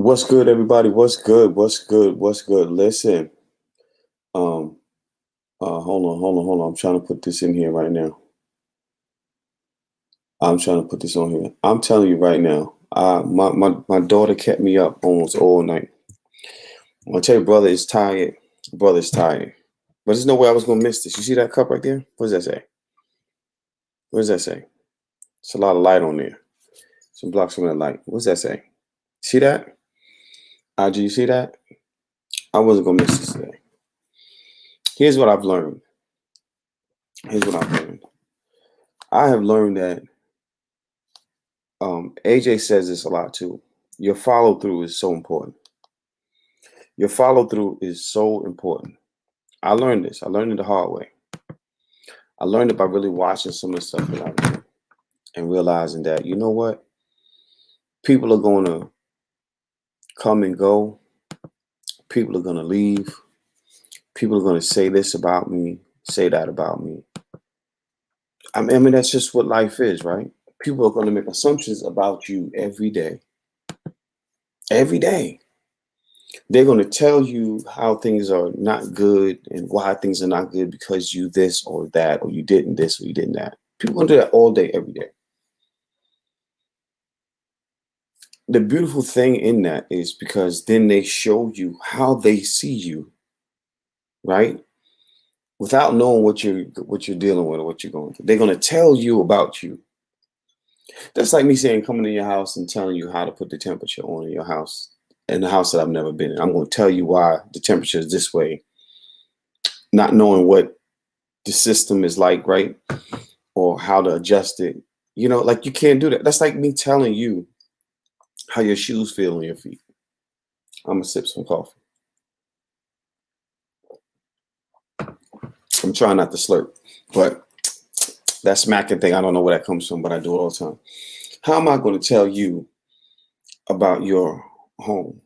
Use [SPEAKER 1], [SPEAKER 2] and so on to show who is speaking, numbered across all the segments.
[SPEAKER 1] What's good, everybody? What's good? What's good? What's good? Listen, um, hold on. I'm trying to put this in here right now. I'm trying to put this on here. I'm telling you right now. My daughter kept me up almost all night. I tell you, brother is tired. Brother is tired. But there's no way I was gonna miss this. You see that cup right there? What does that say? What does that say? It's a lot of light on there. Some blocks from that light. What does that say? See that? IG, you see that? I wasn't gonna miss this today. Here's what I've learned. Here's what I've learned. I have learned that AJ says this a lot too. Your follow through is so important. Your follow through is so important. I learned this. I learned it the hard way. I learned it by really watching some of the stuff that I do and realizing that, you know what? People are going to come and go. People are going to leave. People are going to say this about me, say that about me. I mean, that's just what life is, right? People are going to make assumptions about you every day. Every day. They're going to tell you how things are not good and why things are not good because you this or that, or you didn't this or you didn't that. People are going to do that all day, every day. The beautiful thing in that is because then they show you how they see you, right? Without knowing what you're dealing with or what you're going through. They're going to tell you about you. That's like me saying, coming to your house and telling you how to put the temperature on in your house, in the house that I've never been in. I'm going to tell you why the temperature is this way, not knowing what the system is like, right? Or how to adjust it. You know, like you can't do that. That's like me telling you how your shoes feel on your feet. I'm going to sip some coffee. I'm trying not to slurp, but that smacking thing, I don't know where that comes from, but I do it all the time. How am I going to tell you about your home,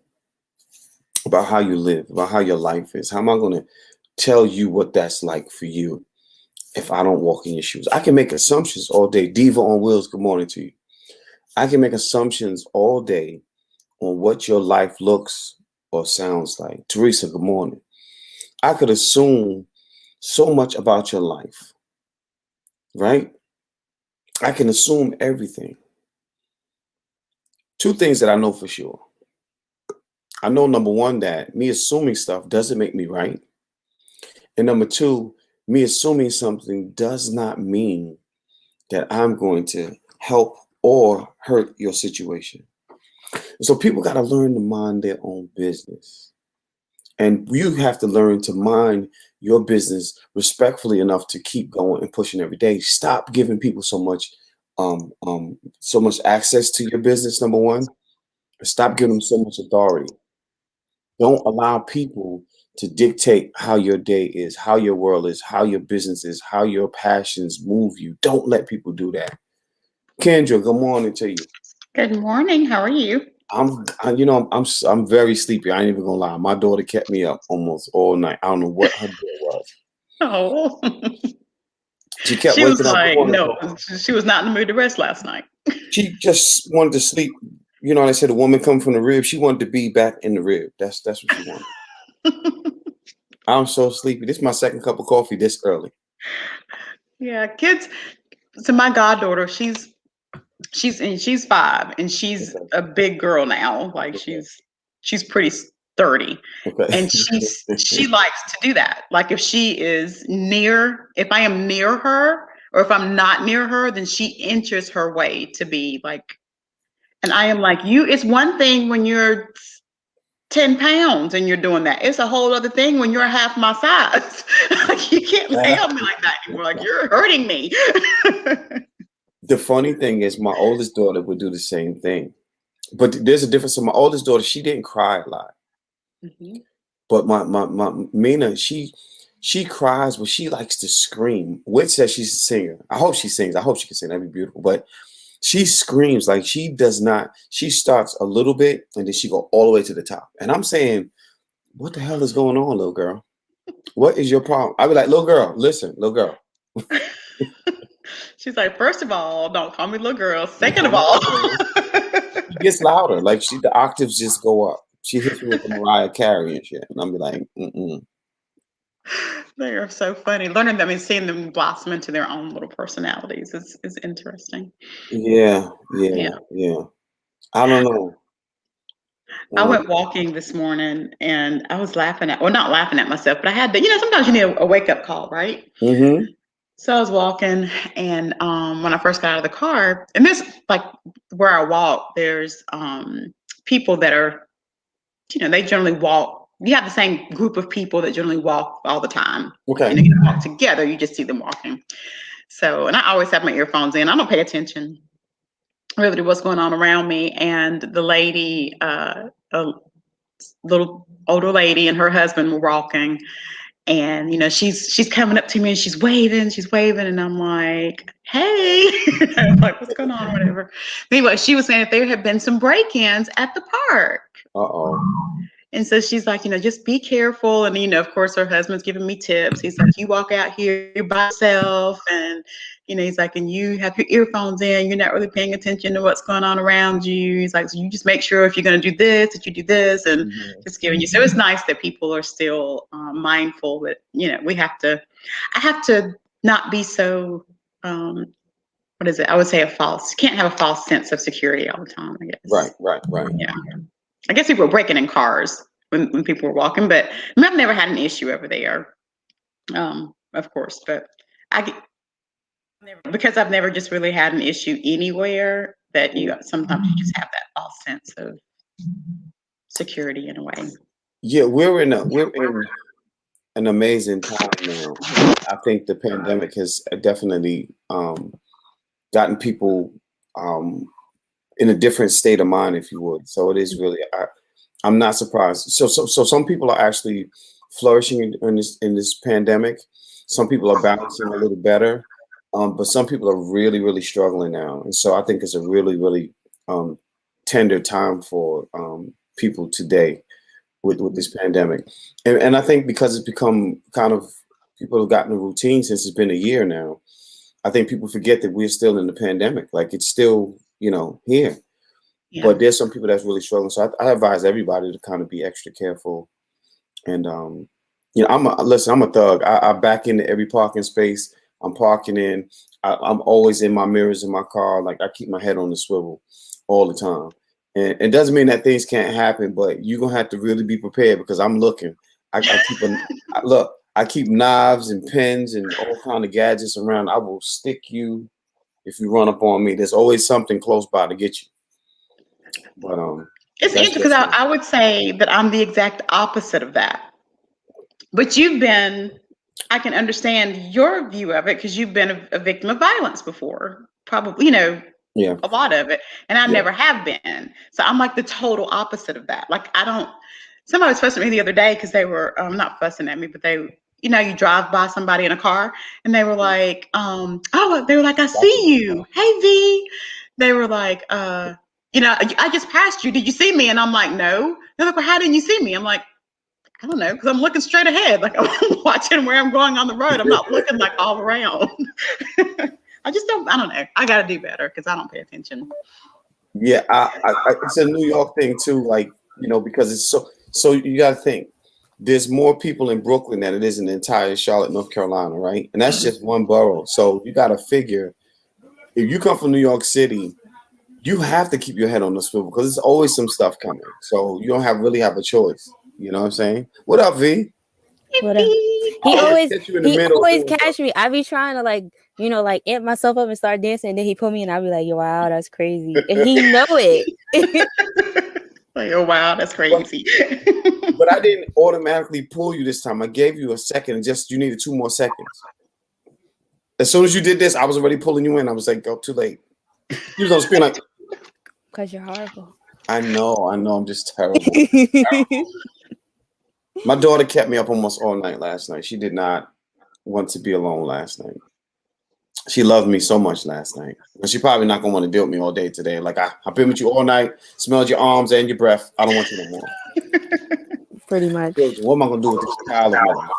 [SPEAKER 1] about how you live, about how your life is? How am I going to tell you what that's like for you if I don't walk in your shoes? I can make assumptions all day. Diva on Wheels, good morning to you. I can make assumptions all day on what your life looks or sounds like. Teresa, good morning. I could assume so much about your life, right? I can assume everything. Two things that I know for sure. I know, number one, that me assuming stuff doesn't make me right. And number two, me assuming something does not mean that I'm going to help or hurt your situation. So people got to learn to mind their own business. And you have to learn to mind your business respectfully enough to keep going and pushing every day. Stop giving people so much access to your business, number one. Stop giving them so much authority. Don't allow people to dictate how your day is, how your world is, how your business is, how your passions move you. Don't let people do that. Kendra, good morning to you.
[SPEAKER 2] Good morning. How are you?
[SPEAKER 1] I'm very sleepy. I ain't even gonna lie. My daughter kept me up almost all night. I don't know what her deal was.
[SPEAKER 2] Oh,
[SPEAKER 1] She kept
[SPEAKER 2] she was
[SPEAKER 1] waking up. Good
[SPEAKER 2] like,
[SPEAKER 1] morning.
[SPEAKER 2] no, she was not in the mood to rest last night.
[SPEAKER 1] She just wanted to sleep. You know, they said a woman come from the rib. She wanted to be back in the rib. That's what she wanted. I'm so sleepy. This is my second cup of coffee this early.
[SPEAKER 2] Yeah, kids. So my goddaughter, she's 5 and she's
[SPEAKER 1] Okay.
[SPEAKER 2] a big girl now. Like
[SPEAKER 1] Okay.
[SPEAKER 2] she's pretty sturdy,
[SPEAKER 1] Okay.
[SPEAKER 2] and she likes to do that. Like if I am near her, or if I'm not near her, then she inches her way to be like. And I am like, you. It's one thing when you're 10 pounds and you're doing that. It's a whole other thing when you're half my size. Like, you can't lay on me like that anymore. Like, you're hurting me.
[SPEAKER 1] The funny thing is, my oldest daughter would do the same thing, but there's a difference. So my oldest daughter, she didn't cry a lot,
[SPEAKER 2] Mhm.
[SPEAKER 1] but my Mina, she cries, but she likes to scream. Whit says she's a singer. I hope she sings. I hope she can sing. That'd be beautiful. But she screams like she does not. She starts a little bit and then she go all the way to the top. And I'm saying, what the hell is going on, little girl? What is your problem? I be like, little girl, listen, little girl.
[SPEAKER 2] She's like, first of all, don't call me little girl.
[SPEAKER 1] Don't
[SPEAKER 2] Second
[SPEAKER 1] call
[SPEAKER 2] of
[SPEAKER 1] me
[SPEAKER 2] all,
[SPEAKER 1] little girl. She gets louder. Like the octaves just go up. She hits me with the Mariah Carey and shit, and I'm be like, mm-mm.
[SPEAKER 2] They are so funny. Learning them and seeing them blossom into their own little personalities is interesting.
[SPEAKER 1] Yeah, yeah,
[SPEAKER 2] Yeah.
[SPEAKER 1] yeah. I don't know.
[SPEAKER 2] I went walking this morning and I was laughing at, well, not laughing at myself, but I had to, sometimes you need a wake up call, right?
[SPEAKER 1] Mm-hmm.
[SPEAKER 2] So I was walking and when I first got out of the car, and this, like where I walk, there's people that are, they generally walk. You have the same group of people that generally walk all the time.
[SPEAKER 1] Okay.
[SPEAKER 2] You don't walk together, you just see them walking. So, and I always have my earphones in. I don't pay attention really to what's going on around me. And the lady, a little older lady and her husband were walking. And she's coming up to me and she's waving, and I'm like, "Hey," I'm like, "What's going on?" Whatever. Anyway, she was saying that there had been some break-ins at the park.
[SPEAKER 1] Uh-oh.
[SPEAKER 2] And so she's like, just be careful. And, of course, her husband's giving me tips. He's like, you walk out here by yourself. And, he's like, and you have your earphones in. You're not really paying attention to what's going on around you. He's like, so you just make sure if you're going to do this, that you do this. And just giving you. So it's nice that people are still mindful that, I have to not be so, what is it? I would say can't have a false sense of security all the time, I guess.
[SPEAKER 1] Right.
[SPEAKER 2] Yeah. I guess people were breaking in cars when people were walking, but I've never had an issue over there, of course. But because I've never just really had an issue anywhere, that sometimes you just have that false sense of security in a way.
[SPEAKER 1] Yeah, we're in an amazing time now. I think the pandemic has definitely gotten people in a different state of mind, if you would. So it is really, I'm not surprised. So some people are actually flourishing in this pandemic. Some people are balancing a little better, but some people are really, really struggling now. And so I think it's a really, really tender time for people today with this pandemic. And I think because it's become kind of, people have gotten a routine since it's been a year now. I think people forget that we're still in the pandemic. Like it's still, here. Yeah. But there's some people that's really struggling. So I advise everybody to kind of be extra careful. And I'm a thug. I back into every parking space. I'm parking in. I'm always in my mirrors in my car. Like I keep my head on the swivel all the time. And it doesn't mean that things can't happen, but you're gonna have to really be prepared because I'm looking. I keep knives and pens and all kind of gadgets around. I will stick you if you run up on me. There's always something close by to get you. But
[SPEAKER 2] it's interesting because I would say that I'm the exact opposite of that. But I can understand your view of it because you've been a victim of violence before, probably,
[SPEAKER 1] yeah,
[SPEAKER 2] a lot of it. And I never have been. So I'm like the total opposite of that. Like somebody was fussing at me the other day because they were not fussing at me, but they, you drive by somebody in a car and they were like, they were like, I see you. Hey, V. They were like, I just passed you. Did you see me? And I'm like, no. They're like, well, how didn't you see me? I'm like, I don't know, because I'm looking straight ahead. Like I'm watching where I'm going on the road. I'm not looking like all around. I don't know. I got to do better because I don't pay attention.
[SPEAKER 1] Yeah, it's a New York thing too. Like, because it's so you got to think there's more people in Brooklyn than it is in the entire Charlotte, North Carolina, right? And that's just one borough. So you got to figure if you come from New York City, you have to keep your head on the swivel because there's always some stuff coming. So you don't really have a choice. You know what I'm saying? What up, V?
[SPEAKER 3] What up? He always catch me. I be trying to like amp myself up and start dancing, and then he put me and I be like, yo, wow, that's crazy. And he know it.
[SPEAKER 2] Like, oh wow, that's crazy.
[SPEAKER 1] But I didn't automatically pull you this time. I gave you a second and just you needed 2 more seconds. As soon as you did this, I was already pulling you in. I was like, oh, too late. You was on screen like,
[SPEAKER 3] because you're horrible.
[SPEAKER 1] I know. I'm just terrible. My daughter kept me up almost all night last night. She did not want to be alone last night. She loved me so much last night. And she probably not going to want to deal with me all day today. Like, I've been with you all night, smelled your arms and your breath. I don't want you no more.
[SPEAKER 3] Pretty much.
[SPEAKER 1] What am I going to do with this child of mine?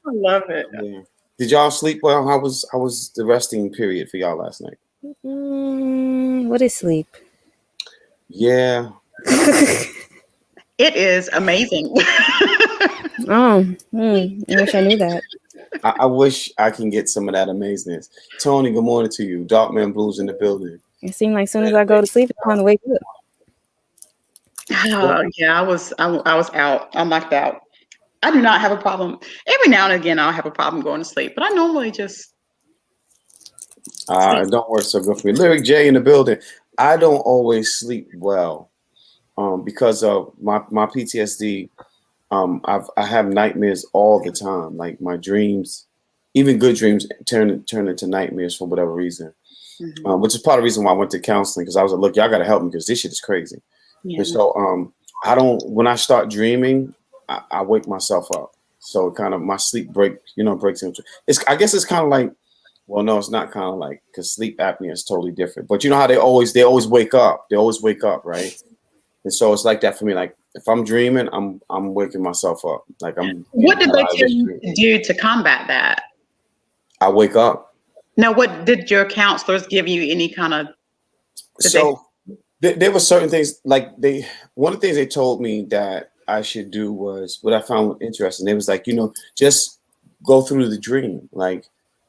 [SPEAKER 2] I love it.
[SPEAKER 1] Yeah. Did y'all sleep well? How was the resting period for y'all last night?
[SPEAKER 3] What is sleep?
[SPEAKER 1] Yeah.
[SPEAKER 2] It is amazing.
[SPEAKER 3] I wish I knew that.
[SPEAKER 1] I wish I can get some of that amazingness. Tony, good morning to you. Darkman Blues in the building.
[SPEAKER 3] It seemed like as soon as I go to sleep, it's time to wake up.
[SPEAKER 2] Yeah, I was out. I'm knocked out. I do not have a problem. Every now and again, I'll have a problem going to sleep, but I normally just.
[SPEAKER 1] It don't work so good for me. Lyric J in the building. I don't always sleep well, because of my PTSD. I have nightmares all the time. Like my dreams, even good dreams, turn into nightmares for whatever reason.
[SPEAKER 2] Mm-hmm.
[SPEAKER 1] Which is part of the reason why I went to counseling, because I was like, look, y'all got to help me because this shit is crazy.
[SPEAKER 2] Yeah.
[SPEAKER 1] And so I don't. When I start dreaming, I wake myself up. So it kind of my sleep breaks into. I guess it's kind of like. Well, no, it's not kind of like, because sleep apnea is totally different. But you know how they always wake up. They always wake up, right? And so it's like that for me. Like if I'm dreaming, I'm waking myself up. Like I'm.
[SPEAKER 2] What did they tell you to do to combat that?
[SPEAKER 1] I wake up.
[SPEAKER 2] Now, what did your counselors give you? Any kind of?
[SPEAKER 1] So there were certain things like one of the things they told me that I should do was what I found interesting. It was like, just go through the dream. Like,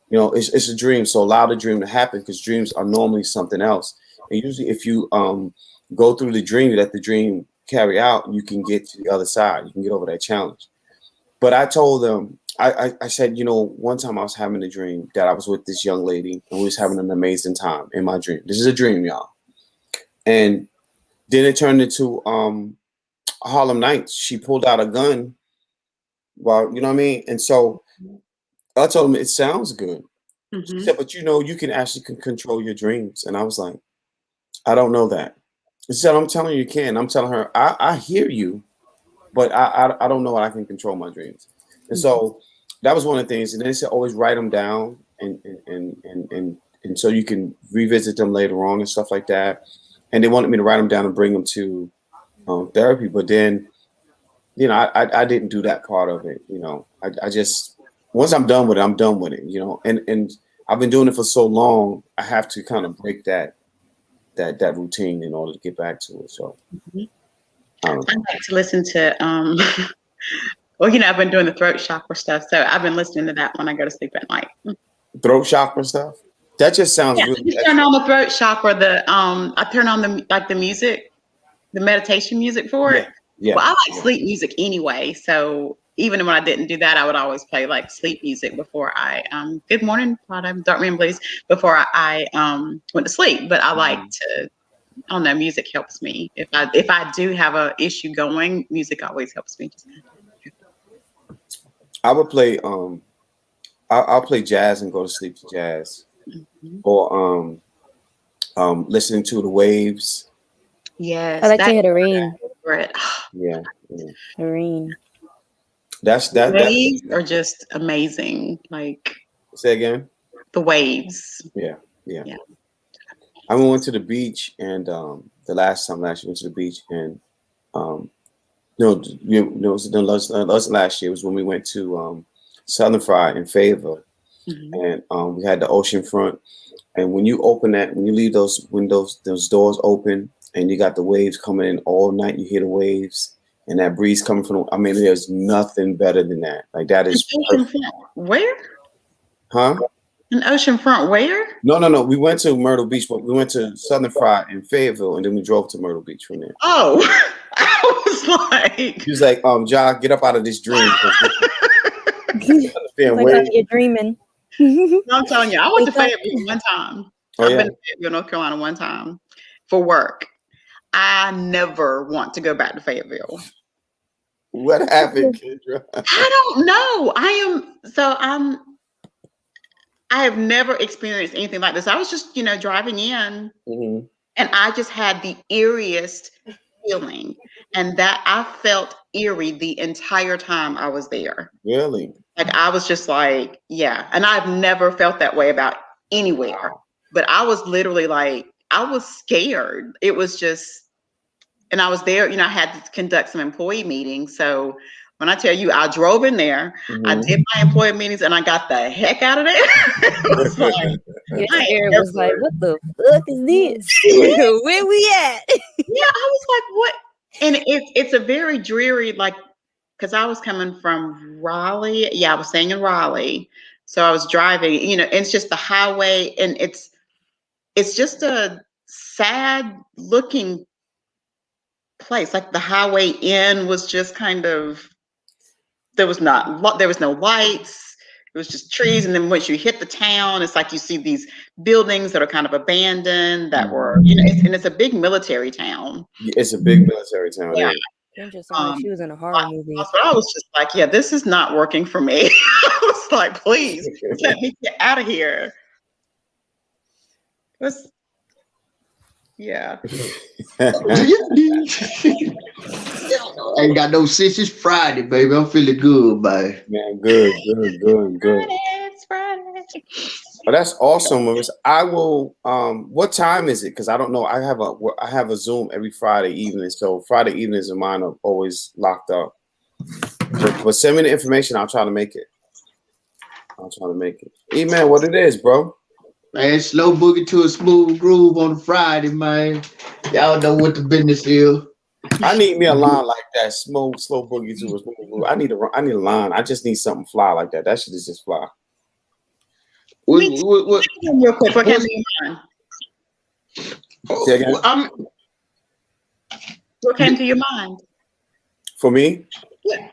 [SPEAKER 1] it's a dream. So allow the dream to happen, because dreams are normally something else. And usually if you go through the dream, let the dream carry out, you can get to the other side. You can get over that challenge. But I told them, I said, one time I was having a dream that I was with this young lady and we was having an amazing time in my dream. This is a dream, y'all. And then it turned into Harlem Nights. She pulled out a gun. Well, you know what I mean? And so I told him, it sounds good.
[SPEAKER 2] Mm-hmm.
[SPEAKER 1] She said, but you can actually control your dreams. And I was like, I don't know that. She said, I'm telling you can. I'm telling her, I hear you, but I don't know what I can control my dreams. And so that was one of the things. And then they said, always write them down and so you can revisit them later on and stuff like that. And they wanted me to write them down and bring them to therapy. But then, I didn't do that part of it. I just, once I'm done with it, I'm done with it, and I've been doing it for so long, I have to kind of break that routine in order to get back to it. So
[SPEAKER 2] I like to listen to, well, I've been doing the throat chakra stuff. So I've been listening to that when I go to sleep at night.
[SPEAKER 1] Throat chakra stuff? That just sounds really.
[SPEAKER 2] You turn on the throat chakra, I turn on the music, the meditation music for it. Yeah. Well, I like sleep music anyway. So even when I didn't do that, I would always play like sleep music before I good morning, Darkman Blues, before I went to sleep. But I like to, I don't know, music helps me. If I do have a issue going, music always helps me.
[SPEAKER 1] I would play I'll play jazz and go to sleep to jazz. Or listening to the waves.
[SPEAKER 2] Yes.
[SPEAKER 3] I like to hear the rain.
[SPEAKER 1] Yeah.
[SPEAKER 3] The rain.
[SPEAKER 2] The waves are just amazing. Like,
[SPEAKER 1] say again?
[SPEAKER 2] The waves.
[SPEAKER 1] Yeah. I went to the beach, and the last year went to the beach, and last year was when we went to Southern Fry in Fayetteville, and we had the ocean front. And when you leave those windows, those doors open, and you got the waves coming in all night, you hear the waves and that breeze coming from. There's nothing better than that. Like that is.
[SPEAKER 2] Where?
[SPEAKER 1] Huh?
[SPEAKER 2] An oceanfront where?
[SPEAKER 1] No. We went to Myrtle Beach, but we went to Southern Fry in Fayetteville, and then we drove to Myrtle Beach from there.
[SPEAKER 2] Oh, I was like,
[SPEAKER 1] he was like, Ja, get up out of this dream.
[SPEAKER 3] You're dreaming.
[SPEAKER 2] I'm telling you, I went to Fayetteville one time. I've been to Fayetteville, North Carolina one time for work. I never want to go back to Fayetteville.
[SPEAKER 1] What happened, Kendra?
[SPEAKER 2] I don't know. I have never experienced anything like this. I was just, driving in, and I just had the eeriest feeling, and that I felt eerie the entire time I was there.
[SPEAKER 1] Really?
[SPEAKER 2] Like I was just like, yeah. And I've never felt that way about anywhere. But I was literally like, I was scared. It was just, and I was there, I had to conduct some employee meetings. So When I tell you, I drove in there, I did my employee meetings, and I got the heck out of there. It was like,
[SPEAKER 3] your spirit was like, what the fuck is this? Where we at?
[SPEAKER 2] Yeah, I was like, what? And it's a very dreary, like, because I was coming from Raleigh. Yeah, I was staying in Raleigh. So I was driving, it's just the highway, and it's just a sad looking place. Like the highway in was just kind of, there was no lights. It was just trees. And then once you hit the town, it's like you see these buildings that are kind of abandoned that were, and it's a big military town.
[SPEAKER 1] It's a big military town.
[SPEAKER 2] Yeah.
[SPEAKER 3] Interesting. She was in a horror movie.
[SPEAKER 2] So I was just like, yeah, this is not working for me. I was like, please let me get out of here. Yeah.
[SPEAKER 4] Ain't got no sense. It's Friday, baby. I'm feeling good, baby.
[SPEAKER 1] Man, good.
[SPEAKER 2] It's Friday.
[SPEAKER 1] But that's awesome, Marissa. I will. What time is it? Because I don't know. I have a Zoom every Friday evening, so Friday evenings of mine are always locked up. But send me the information. I'll try to make it. Amen. What it is, bro?
[SPEAKER 4] Man, slow boogie to a smooth groove on a Friday, man. Y'all know what the business is.
[SPEAKER 1] I need me a line like that. Slow boogie to a smooth groove. I need a line. I just need something fly like that. That shit is just fly.
[SPEAKER 4] What
[SPEAKER 2] Real quick, what came to your mind? What came to your mind?
[SPEAKER 1] For me?
[SPEAKER 2] Yeah.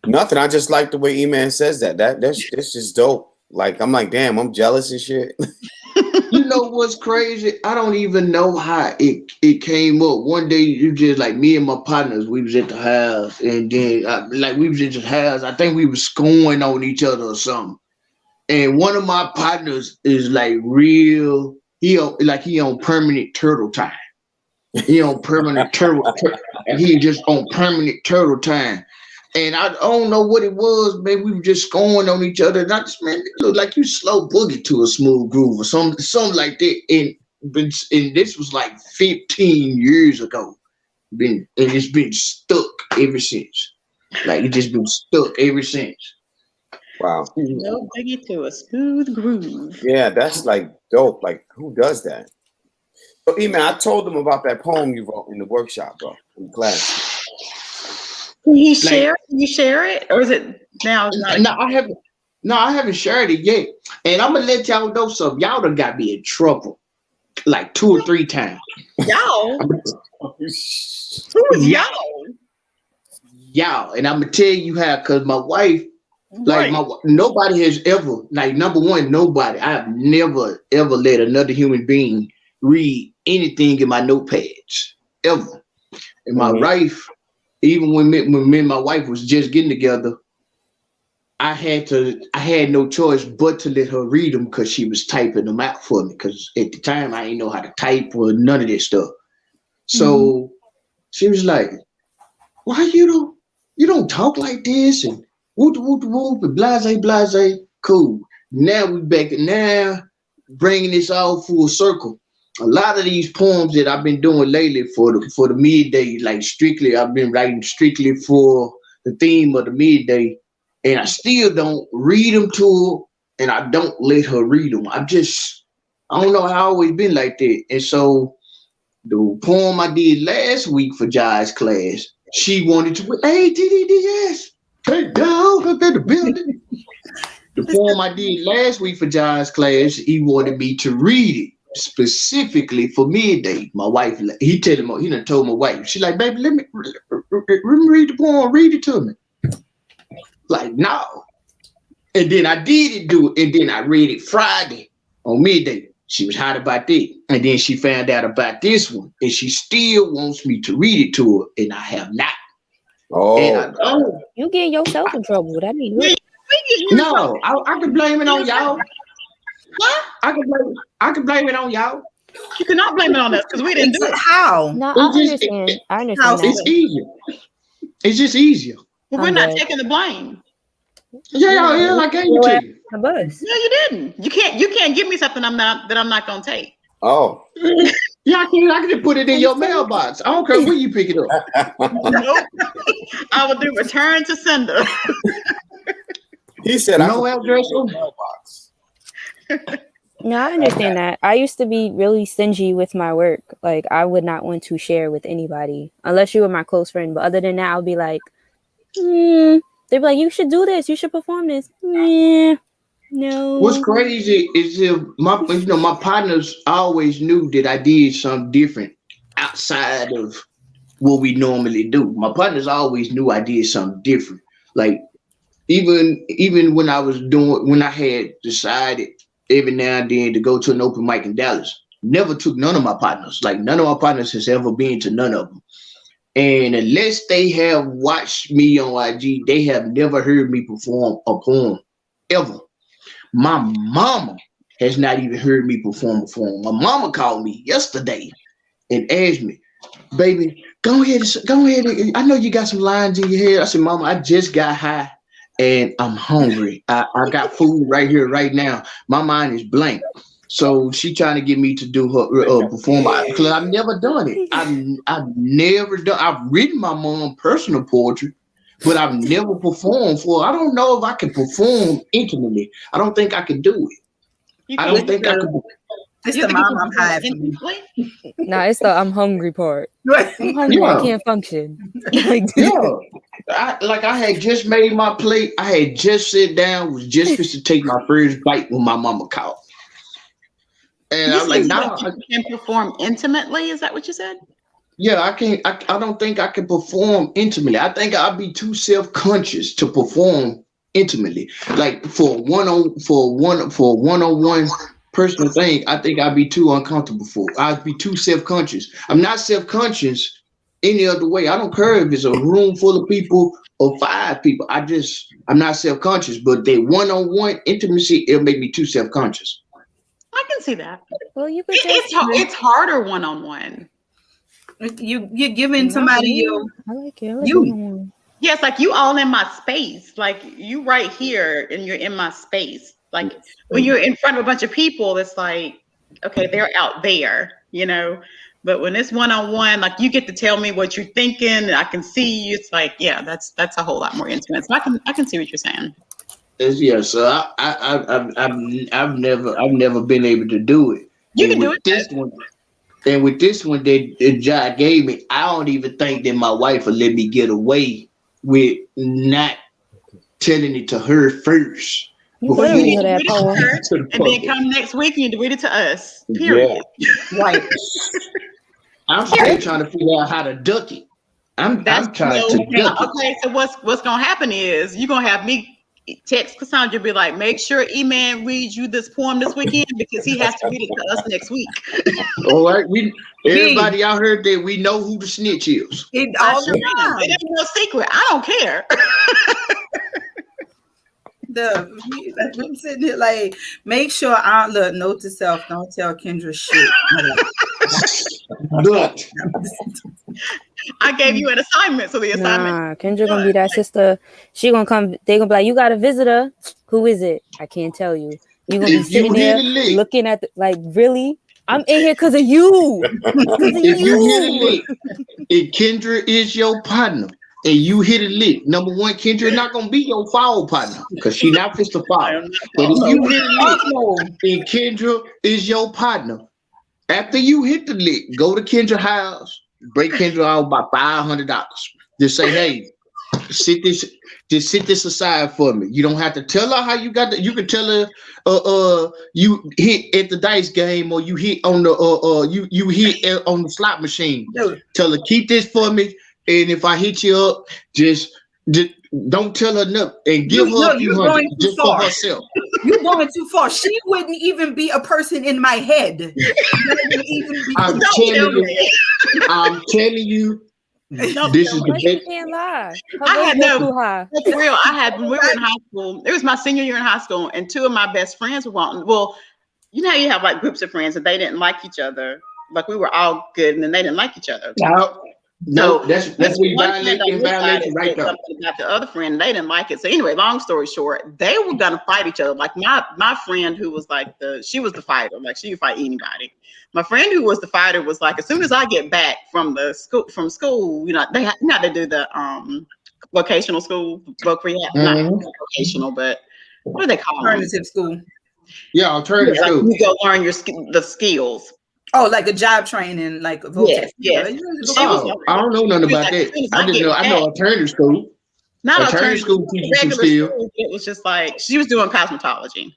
[SPEAKER 1] Nothing. I just like the way E-Man says that. That's just dope. Like, I'm like, damn, I'm jealous and shit.
[SPEAKER 4] You know what's crazy? I don't even know how it came up. One day, you just like me and my partners, we was at the house, and then we was at the house. I think we was scoring on each other or something. And one of my partners is like real. He on permanent turtle time. He on permanent turtle, and he just on permanent turtle time. And I don't know what it was, man. We were just going on each other. And I just, man, it looked like you slow boogie to a smooth groove or something like that. And this was like 15 years ago. And it's been stuck ever since. Like, it's just been stuck ever since.
[SPEAKER 1] Wow.
[SPEAKER 2] Slow boogie to a smooth groove.
[SPEAKER 1] Yeah, that's like dope. Like, who does that? So, E-Man, I told them about that poem you wrote in the workshop, bro, in class.
[SPEAKER 2] Can you share? Can you share it, or is it now?
[SPEAKER 4] I haven't shared it yet. And I'm gonna let y'all know something. Y'all done got me in trouble like 2 or 3 times.
[SPEAKER 2] Y'all? Who is y'all?
[SPEAKER 4] Y'all, and I'm gonna tell you how. Cause my wife, nobody has ever, like, number one, nobody. I have never ever let another human being read anything in my notepads ever. And my wife. Even when me and my wife was just getting together, I had no choice but to let her read them because she was typing them out for me. Because at the time I didn't know how to type or none of this stuff. So she was like, "Why you don't talk like this?" And whoop and blase. Cool. Now we back now, bringing this all full circle. A lot of these poems that I've been doing lately for the midday, like strictly, I've been writing strictly for the theme of the midday, and I still don't read them to her, and I don't let her read them. I don't know. I always been like that. And so the poem I did last week for Jai's class, she wanted to, hey, DDDS, take down up in the building. The poem I did last week for Jai's class, he wanted me to read it. Specifically for midday. My wife, he done told my wife, she like, baby, let me read the poem, read it to me. Like, no. And then I did do it, and then I read it Friday on midday. She was hot about that. And then she found out about this one, and she still wants me to read it to her, and I have not.
[SPEAKER 3] You getting yourself in trouble. That mean
[SPEAKER 4] no, I can blame it on y'all. What? I can blame it on y'all.
[SPEAKER 2] You cannot blame it on us because we didn't do it.
[SPEAKER 5] How?
[SPEAKER 3] No, I understand. I understand.
[SPEAKER 4] It's easier. It's just easier.
[SPEAKER 2] Well, we're not taking the blame.
[SPEAKER 4] Yeah, I gave it to you.
[SPEAKER 3] No,
[SPEAKER 2] you didn't. You can't give me something that I'm not gonna take.
[SPEAKER 1] Oh.
[SPEAKER 4] Yeah, I can just put it in your mailbox. I don't care where you pick it up.
[SPEAKER 2] Nope. I would do return to sender.
[SPEAKER 1] He said,
[SPEAKER 4] No
[SPEAKER 1] "I
[SPEAKER 4] address.
[SPEAKER 1] mailbox."
[SPEAKER 3] No, I understand that. I used to be really stingy with my work. Like, I would not want to share with anybody unless you were my close friend. But other than that, I'll be like, they'd be like, you should do this. You should perform this. Yeah, no.
[SPEAKER 4] What's crazy is if my partners always knew that I did something different outside of what we normally do. My partners always knew I did something different. Like even when I had decided every now and then to go to an open mic in Dallas, never took none of my partners. Like none of my partners has ever been to none of them. And unless they have watched me on IG, they have never heard me perform a poem ever. My mama has not even heard me perform a poem. My mama called me yesterday and asked me, baby, go ahead. I know you got some lines in your head. I said, Mama, I just got high and I'm hungry. I got food right here, right now. My mind is blank. So she trying to get me to do her perform because I've never done it. I've never done. I've written my mom personal poetry, but I've never performed for. I don't know if I can perform intimately. I don't think I can do it. I don't think I could.
[SPEAKER 5] It's the mom I'm high for me.
[SPEAKER 3] Nah, it's the I'm hungry part. I'm hungry.
[SPEAKER 4] Yeah.
[SPEAKER 3] I can't function.
[SPEAKER 4] Yeah. I had just made my plate. I had just sat down, was just supposed to take my first bite when my mama called. And I'm like, nah.
[SPEAKER 2] You can perform intimately? Is that what you said?
[SPEAKER 4] Yeah, I can't. I don't think I can perform intimately. I think I'd be too self-conscious to perform intimately. Like for a one-on-one personal thing, I think I'd be too uncomfortable for. I'd be too self-conscious. I'm not self-conscious any other way. I don't care if it's a room full of people or 5 people. I'm not self-conscious, but the one-on-one intimacy, it'll make me too self-conscious.
[SPEAKER 2] I can see that.
[SPEAKER 3] Well, you could
[SPEAKER 2] It's harder one-on-one.
[SPEAKER 5] You're giving somebody your.
[SPEAKER 3] I like it.
[SPEAKER 5] You.
[SPEAKER 2] Yeah, it's like you all in my space. Like you right here and you're in my space. Like when you're in front of a bunch of people, it's like, okay, they're out there, you know. But when it's one-on-one, like you get to tell me what you're thinking and I can see you. It's like, yeah, that's a whole lot more intimate. So I can see what you're saying.
[SPEAKER 4] Yeah, so I've never been able to do it.
[SPEAKER 2] You can do it.
[SPEAKER 4] And with this one that Jai gave me, I don't even think that my wife will let me get away with not telling it to her first.
[SPEAKER 2] You need to read it to her, and then come next week and you read it to us. Period.
[SPEAKER 4] Yeah. Right. I'm still trying to figure out how to duck it. I'm trying to duck it.
[SPEAKER 2] Okay, so what's gonna happen is you're gonna have me text Cassandra, be like, make sure E-Man reads you this poem this weekend because he has to read it to us next week.
[SPEAKER 4] All right, everybody out here that we know who the snitch is.
[SPEAKER 5] It
[SPEAKER 2] ain't no secret. I don't care.
[SPEAKER 5] I'm sitting here like, make sure note to self, don't tell Kendra shit.
[SPEAKER 4] Look.
[SPEAKER 2] I gave you an assignment, so the assignment.
[SPEAKER 3] Nah, Kendra gonna be that sister. She gonna come. They gonna be like, you got a visitor. Who is it? I can't tell you. You gonna be sitting there looking at really. I'm in here because of you.
[SPEAKER 4] If you hit a lick, if Kendra is your partner and you hit a lick, number one, Kendra not gonna be your foul partner because she not just a foul. But if you hit a lick and Kendra is your partner, after you hit the lick, go to Kendra's house. Break Kendra out by $500. Just say, hey, sit this aside for me. You don't have to tell her how you got that. You can tell her you hit at the dice game or you hit on the you hit on the slot machine. Tell her keep this for me. And if I hit you up, just don't tell her nothing and give her a few hundred just for herself.
[SPEAKER 5] You're going too far. She wouldn't even be a person in my head.
[SPEAKER 4] I'm telling you, this is the best.
[SPEAKER 3] Can't lie.
[SPEAKER 2] I had that's real. When we were in high school, it was my senior year in high school, and 2 of my best friends were wanting. Well, you know how you have like groups of friends and they didn't like each other. Like we were all good, and then they didn't like each other.
[SPEAKER 4] No,
[SPEAKER 2] So
[SPEAKER 4] that's where you
[SPEAKER 2] one friend on this side
[SPEAKER 4] violation right
[SPEAKER 2] said
[SPEAKER 4] there.
[SPEAKER 2] something about the other friend, and they didn't like it. So anyway, long story short, they were gonna fight each other. Like my friend who was like she was the fighter, like she would fight anybody. My friend who was the fighter was like, as soon as I get back from school, you know, they do the vocational school, voc rehab, not vocational, but what do they call them?
[SPEAKER 5] Alternative school.
[SPEAKER 4] Yeah, alternative
[SPEAKER 2] Like
[SPEAKER 4] school.
[SPEAKER 2] you go learn the skills.
[SPEAKER 5] Oh, like a job training, like a
[SPEAKER 2] Yes.
[SPEAKER 5] She was
[SPEAKER 4] Oh, I don't know nothing about that. I didn't know. I know alternative school.
[SPEAKER 2] Not
[SPEAKER 4] alternative school teaches some
[SPEAKER 2] regular
[SPEAKER 4] skill.
[SPEAKER 2] school. It was just like she was doing cosmetology.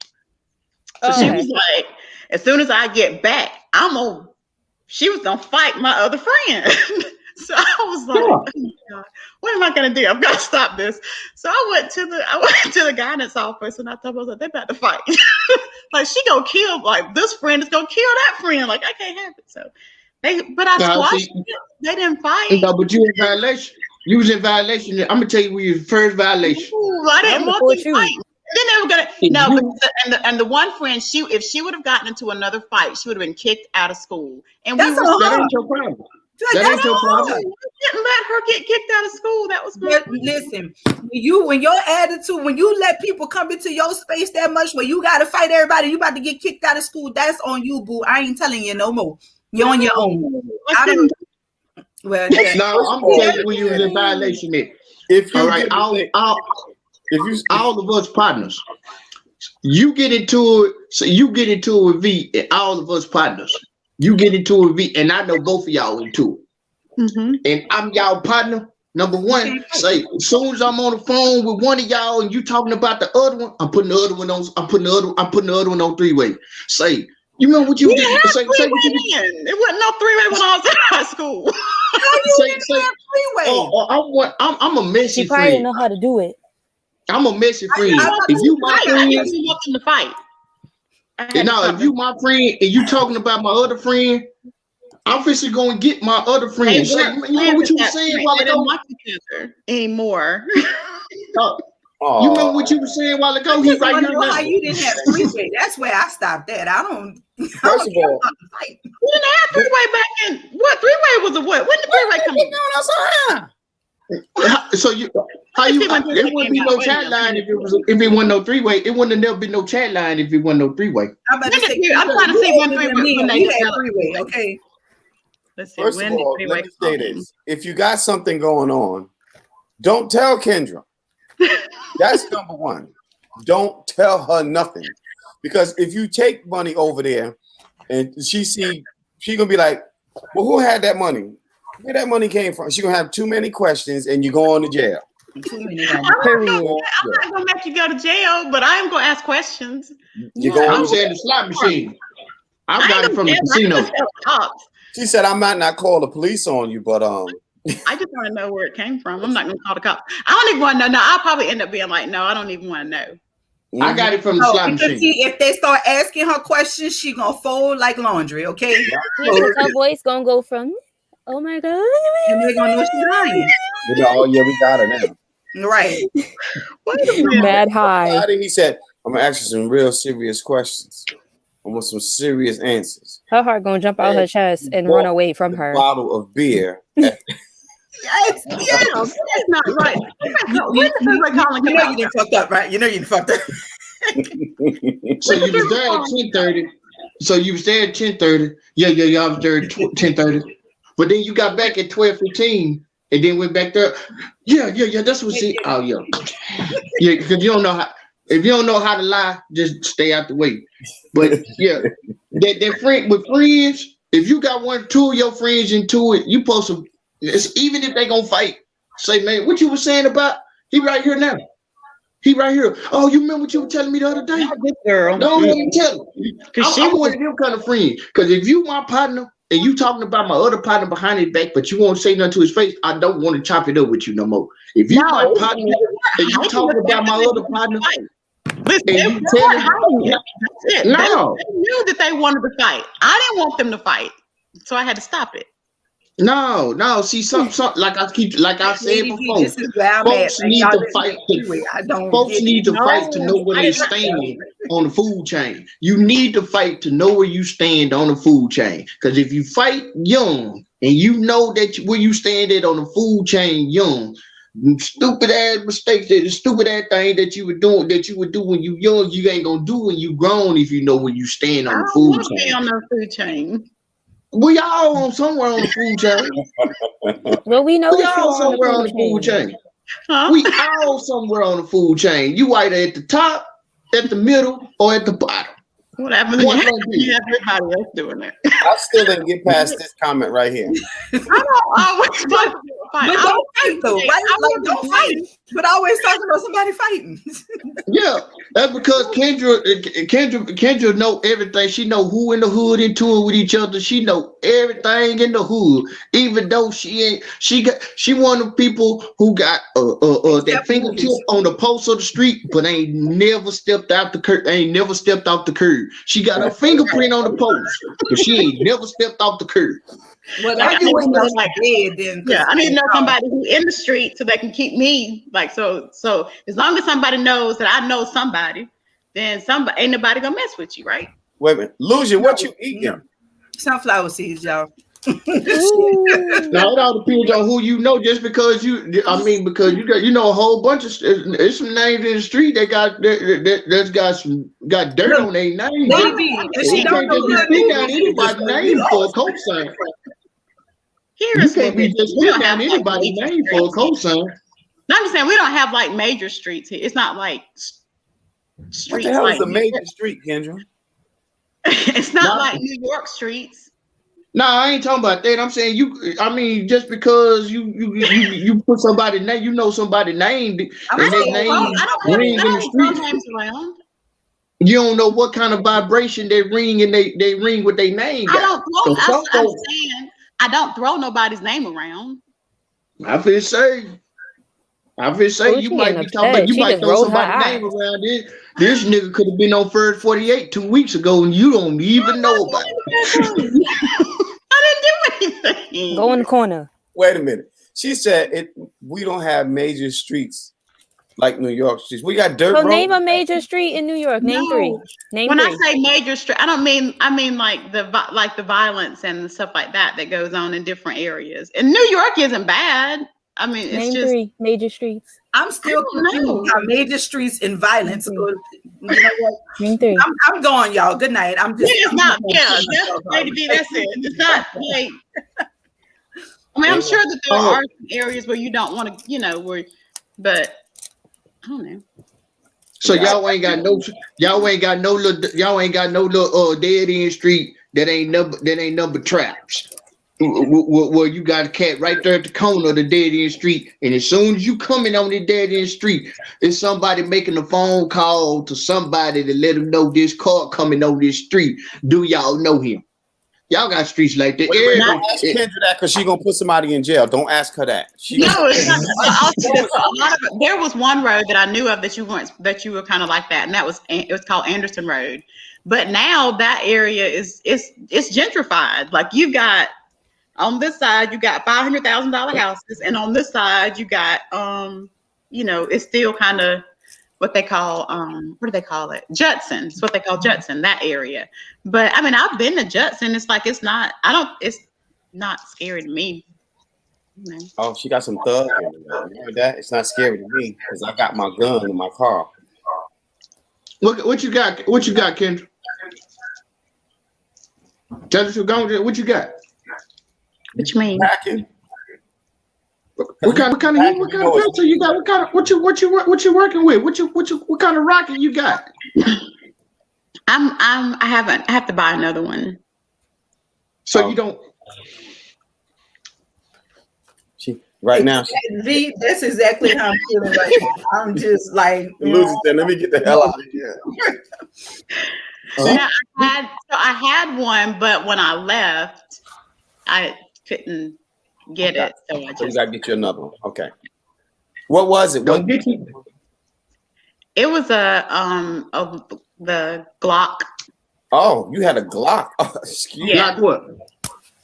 [SPEAKER 2] So
[SPEAKER 3] Oh,
[SPEAKER 2] she
[SPEAKER 3] okay.
[SPEAKER 2] was like, as soon as I get back, she was gonna fight my other friend. So I was like, oh my God, what am I gonna do? I've got to stop this. So I went to the guidance office and I told her, they're about to fight. Like she gonna kill, like this friend is gonna kill that friend. Like I can't have it. So I squashed it. They didn't fight.
[SPEAKER 4] No, but you in violation. You was in violation. I'm gonna tell you where your first violation.
[SPEAKER 2] Ooh, I didn't want them to fight. Then they were and the one friend, if she would have gotten into another fight, she would have been kicked out of school. And
[SPEAKER 5] That's
[SPEAKER 4] that ain't your problem. That ain't your problem.
[SPEAKER 2] I didn't let her get kicked out of school. That was
[SPEAKER 5] But listen, when your attitude, when you let people come into your space that much, where you gotta fight everybody, you about to get kicked out of school. That's on you, boo. I ain't telling you no more. You're on your own. Well, yeah.
[SPEAKER 4] No, I'm gonna tell you when you was in violation. If you all of us partners, you get into it. So you get into it with V, and all of us partners. You get into it with V, and I know both of y'all into it. And I'm y'all partner. Number one, say as soon as I'm on the phone with one of y'all and you talking about the other one, I'm putting the other one on. I'm putting the other one on three-way. Say, you know what you did? Say what you did.
[SPEAKER 2] It wasn't no three-way when I was in high school.
[SPEAKER 5] How you didn't have three-way?
[SPEAKER 4] I'm a messy
[SPEAKER 3] She probably
[SPEAKER 4] friend.
[SPEAKER 3] didn't know how to do it.
[SPEAKER 4] I'm a messy friend. If you my friend,
[SPEAKER 2] I didn't want them to fight.
[SPEAKER 4] Now if you my friend and you talking about my other friend, I'm fixing to go and get my other friend. Say, you know what you were saying while ago?
[SPEAKER 2] They didn't like each other anymore.
[SPEAKER 4] You remember what you were saying while ago? He right here now.
[SPEAKER 5] How you didn't have three-way? That's where I stopped at.
[SPEAKER 1] First of all,
[SPEAKER 2] We didn't have three-way back in. What three-way was a what? When did three-way come in?
[SPEAKER 4] So it wouldn't be no chat line if it wasn't no three-way. It wouldn't have never been no chat line if it wasn't no three-way.
[SPEAKER 2] I'm trying to see when they had
[SPEAKER 5] three-way. Okay.
[SPEAKER 2] Let's see.
[SPEAKER 1] First of all, let me say this: if you got something going on, don't tell Kendra. That's number one. Don't tell her nothing, because if you take money over there and she gonna be like, well, who had that money? Where that money came from? She gonna have too many questions and you're going to jail.
[SPEAKER 2] I'm not gonna make you go to jail, but I am gonna ask questions.
[SPEAKER 4] I'm saying the slot machine. I got it from the casino.
[SPEAKER 1] She said, I might not call the police on you, but
[SPEAKER 2] I just want to know where it came from. I'm not gonna call the cops. I don't even want to know. No, I'll probably end up being like, no, I don't even want to know.
[SPEAKER 4] I got it from the slot machine.
[SPEAKER 5] If they start asking her questions, she gonna fold like laundry. Okay.
[SPEAKER 3] Her voice gonna go from, oh my God,
[SPEAKER 5] and they're gonna know she's lying.
[SPEAKER 1] Oh yeah, we got her now.
[SPEAKER 5] Right.
[SPEAKER 3] mad high.
[SPEAKER 1] He said, I'm gonna ask you some real serious questions. I want some serious answers.
[SPEAKER 3] Her heart gonna jump out her chest and run away from her.
[SPEAKER 1] Bottle of beer.
[SPEAKER 5] Yes.
[SPEAKER 2] That's not right.
[SPEAKER 5] You know you didn't fucked up, right? You know you didn't fucked up.
[SPEAKER 4] So you was there at 10:30. So you was there at 10:30. Yeah, I was there at 10:30. But then you got back at 12:15 and then went back there. Yeah. That's what she. Oh yeah. Yeah, because you don't know how. If you don't know how to lie, just stay out the way. But yeah, that friend with friends. If you got two of your friends into it, you supposed to. Even if they gonna fight, say, man, what you were saying about? He right here now. He right here. Oh, you remember what you were telling me the other day?
[SPEAKER 2] Good girl.
[SPEAKER 4] Don't let me tell him. I'm one of them kind of friends. Because if you my partner and you talking about my other partner behind his back, but you won't say nothing to his face, I don't want to chop it up with you no more. If you my partner and you talking about my other partner,
[SPEAKER 2] listen, they knew that they wanted to fight. I didn't want them to fight, so I had to stop it.
[SPEAKER 4] No. See, some like I said before, folks need to fight. Folks need to fight to know where they stand on the food chain. You need to fight to know where you stand on the food chain. Because if you fight young and you know that where you stand at on the food chain, young. Stupid ass mistakes, the stupid ass thing that you would do when you young, you ain't gonna do when you grown if you know where you stand on the food chain.
[SPEAKER 2] Be on the food chain.
[SPEAKER 4] We all on somewhere on the food chain.
[SPEAKER 3] Well, we know
[SPEAKER 4] We all somewhere on the food chain.
[SPEAKER 2] Huh?
[SPEAKER 4] We all somewhere on the food chain. You either at the top, at the middle, or at the bottom.
[SPEAKER 2] What happens when you have everybody else doing it?
[SPEAKER 1] I still didn't get past this comment right here.
[SPEAKER 2] I don't always fight.
[SPEAKER 5] But don't fight though, right? Like don't fight. But always talking about somebody fighting.
[SPEAKER 4] Yeah, that's because Kendra know everything. She know who in the hood into it with each other. She know everything in the hood, even though she one of the people who got that fingertip on the post of the street, but ain't never stepped out the curb. Ain't never stepped off the curb. She got her fingerprint on the post, but she ain't never stepped off the curb.
[SPEAKER 5] Well, I need to know like dead then.
[SPEAKER 2] Yeah, I need to know somebody who in the street so they can keep me like so. So as long as somebody knows that I know somebody, then somebody ain't nobody gonna mess with you, right?
[SPEAKER 1] Wait a minute, Lucian, what you eating?
[SPEAKER 5] Sunflower seeds, y'all.
[SPEAKER 4] Now it all depends on who you know. Just because because you know a whole bunch of there's some names in the street that got dirt on their name.
[SPEAKER 5] Maybe she don't know
[SPEAKER 4] just speak out anybody's name for a cosign. You can't be just speaking out anybody's name for a cosign.
[SPEAKER 2] No, I'm just saying we don't have like major streets here. It's not like streets.
[SPEAKER 1] What the hell
[SPEAKER 2] like
[SPEAKER 1] is a major street, Kendra?
[SPEAKER 2] It's not like New York streets.
[SPEAKER 4] No, I ain't talking about that. I'm saying just because you put somebody's name, you know somebody's name, and their name ring in the street. You don't know what kind of vibration they ring and they ring with their name.
[SPEAKER 2] I don't throw nobody's name around.
[SPEAKER 4] I feel say you might be talking about you might throw somebody's name around this. This nigga could have been on First 48 2 weeks ago and you don't even know about it.
[SPEAKER 2] I didn't do anything.
[SPEAKER 3] Go in the corner.
[SPEAKER 1] Wait a minute. She said we don't have major streets like New York streets. We got dirt roads.
[SPEAKER 3] Name a major street in New York. Name three.
[SPEAKER 2] When I say major street, I mean like the violence and stuff like that goes on in different areas. And New York isn't bad. I mean, it's
[SPEAKER 3] Name three major streets.
[SPEAKER 5] I'm still confused how major streets and violence. You know what?
[SPEAKER 3] Name three.
[SPEAKER 5] I'm going, y'all. Good night. I'm just.
[SPEAKER 2] It's not. Yeah, that's way to be. That's it. It's not like. I mean, I'm sure that there are some areas where you don't want to, but I don't know.
[SPEAKER 4] So y'all ain't got no little dead end street that ain't number traps. Well, you got a cat right there at the corner of the dead end street, and as soon as you coming on the dead end street, it's somebody making a phone call to somebody to let them know this car coming on this street. Do y'all know him? Y'all got streets like that.
[SPEAKER 1] Don't ask Kendra that because she's gonna put somebody in jail. Don't ask her that.
[SPEAKER 2] There was one road that I knew of that you were kind of like that, and it was called Anderson Road. But now that area is gentrified. Like you've got. On this side, you got $500,000 houses, and on this side, you got, it's still kind of what they call, what do they call it? Judson. It's what they call Judson, that area. But I mean, I've been to Judson. It's like it's not scary to me.
[SPEAKER 1] Oh, she got some thugs. Remember that? It's not scary to me because I got my gun in my car.
[SPEAKER 4] Look, what you got? What you got, Kendra? Tell us what you got.
[SPEAKER 2] What you mean?
[SPEAKER 4] What kind of pencil you got? What you working with? What kind of rocket you got?
[SPEAKER 2] I have to buy another one.
[SPEAKER 4] So you don't.
[SPEAKER 5] V, that's exactly how I'm feeling right now. I'm just like
[SPEAKER 1] let me get the hell out of here.
[SPEAKER 2] Yeah, I had one, but when I left, I couldn't get it, so I just
[SPEAKER 1] gotta get you another one. Okay. What was it?
[SPEAKER 2] It was the Glock.
[SPEAKER 1] Oh, you had a Glock. Oh, excuse me.
[SPEAKER 4] Glock what?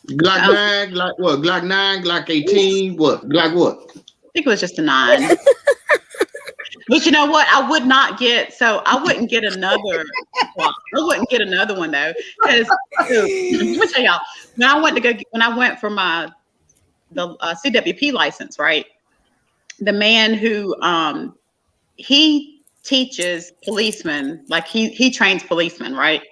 [SPEAKER 4] Glock 9, Glock what? Glock 9, Glock 18, what? Glock what?
[SPEAKER 2] I think it was just a 9. But you know what? I wouldn't get another I wouldn't get another one though, because let me tell y'all, when I went for my CWP license, right? The man who he teaches policemen, like he trains policemen, right?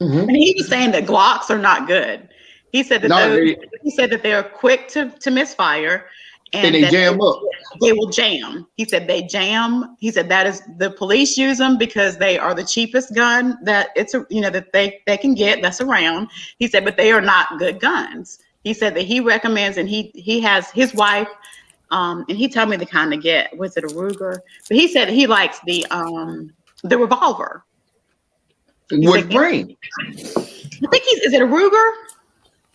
[SPEAKER 4] Mm-hmm.
[SPEAKER 2] And he was saying that Glocks are not good. He said that they're quick to misfire, and
[SPEAKER 4] they
[SPEAKER 2] that
[SPEAKER 4] jam up.
[SPEAKER 2] They will jam. He said they jam. He said that is the police use them because they are the cheapest gun that that they can get that's around. He said, but they are not good guns. He said that he recommends, and he has his wife, and he told me to kind of get, was it a Ruger? But he said he likes the revolver.
[SPEAKER 4] What brand?
[SPEAKER 2] I think is it a Ruger?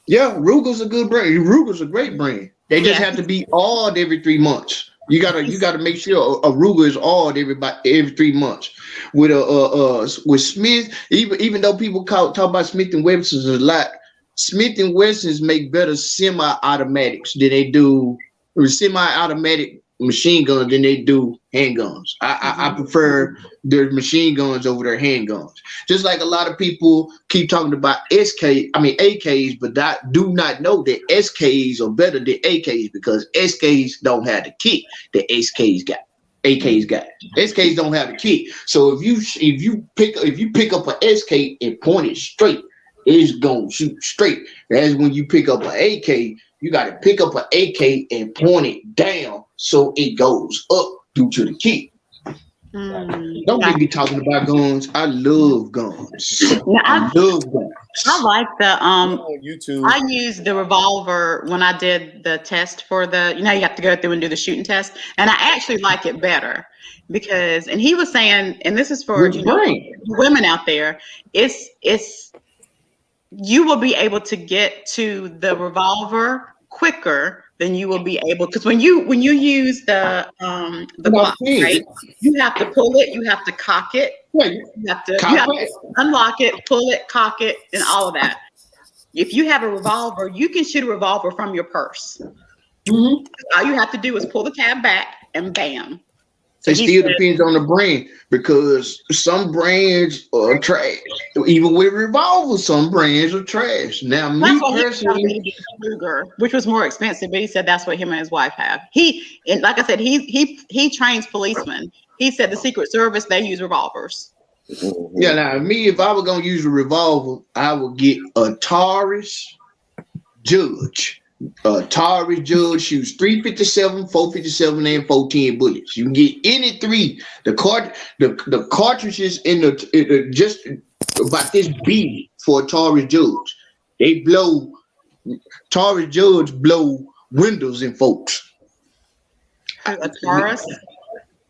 [SPEAKER 4] Yeah, Ruger's a good brand. Ruger's a great brand. They just have to be oiled every 3 months. You gotta make sure a Ruger is oiled every 3 months. With Smith, even though people talk about Smith and Wessons a lot, Smith and Wessons make better semi-automatics than they do semi-automatic machine guns than they do handguns. I prefer their machine guns over their handguns. Just like a lot of people keep talking about AKs, but do not know that SKs are better than AKs because SKs don't have the kick that AKs got. SKs don't have the kick. So if you pick up an SK and point it straight, it's gonna shoot straight. As when you pick up an AK, you got to pick up an AK and point it down so it goes up due to the kick. Don't get me talking about guns. I love guns. I love guns.
[SPEAKER 2] I like the
[SPEAKER 1] YouTube.
[SPEAKER 2] I used the revolver when I did the test for the, you have to go through and do the shooting test, and I actually like it better because, and he was saying, and this is for women out there, it's you will be able to get to the revolver quicker than you will be able, because when you use the Glock, right, you have to pull it, you have to cock it, you have to unlock it, pull it, cock it, and all of that. If you have a revolver, you can shoot a revolver from your purse. Mm-hmm. All you have to do is pull the tab back and bam.
[SPEAKER 4] It still depends on the brand because some brands are trash. Even with revolvers, some brands are trash. Now, me personally,
[SPEAKER 2] Ruger, which was more expensive, but he said that's what him and his wife have. And like I said, he trains policemen. He said the Secret Service, they use revolvers.
[SPEAKER 4] Yeah, now me, if I were gonna use a revolver, I would get a Taurus Judge. Taurus Judge shoots 357, 457, and 410 bullets. You can get any three. The cartridges in the just about this big for a Taurus Judge. They blow. Taurus Judge blow windows in folks.
[SPEAKER 2] A Taurus.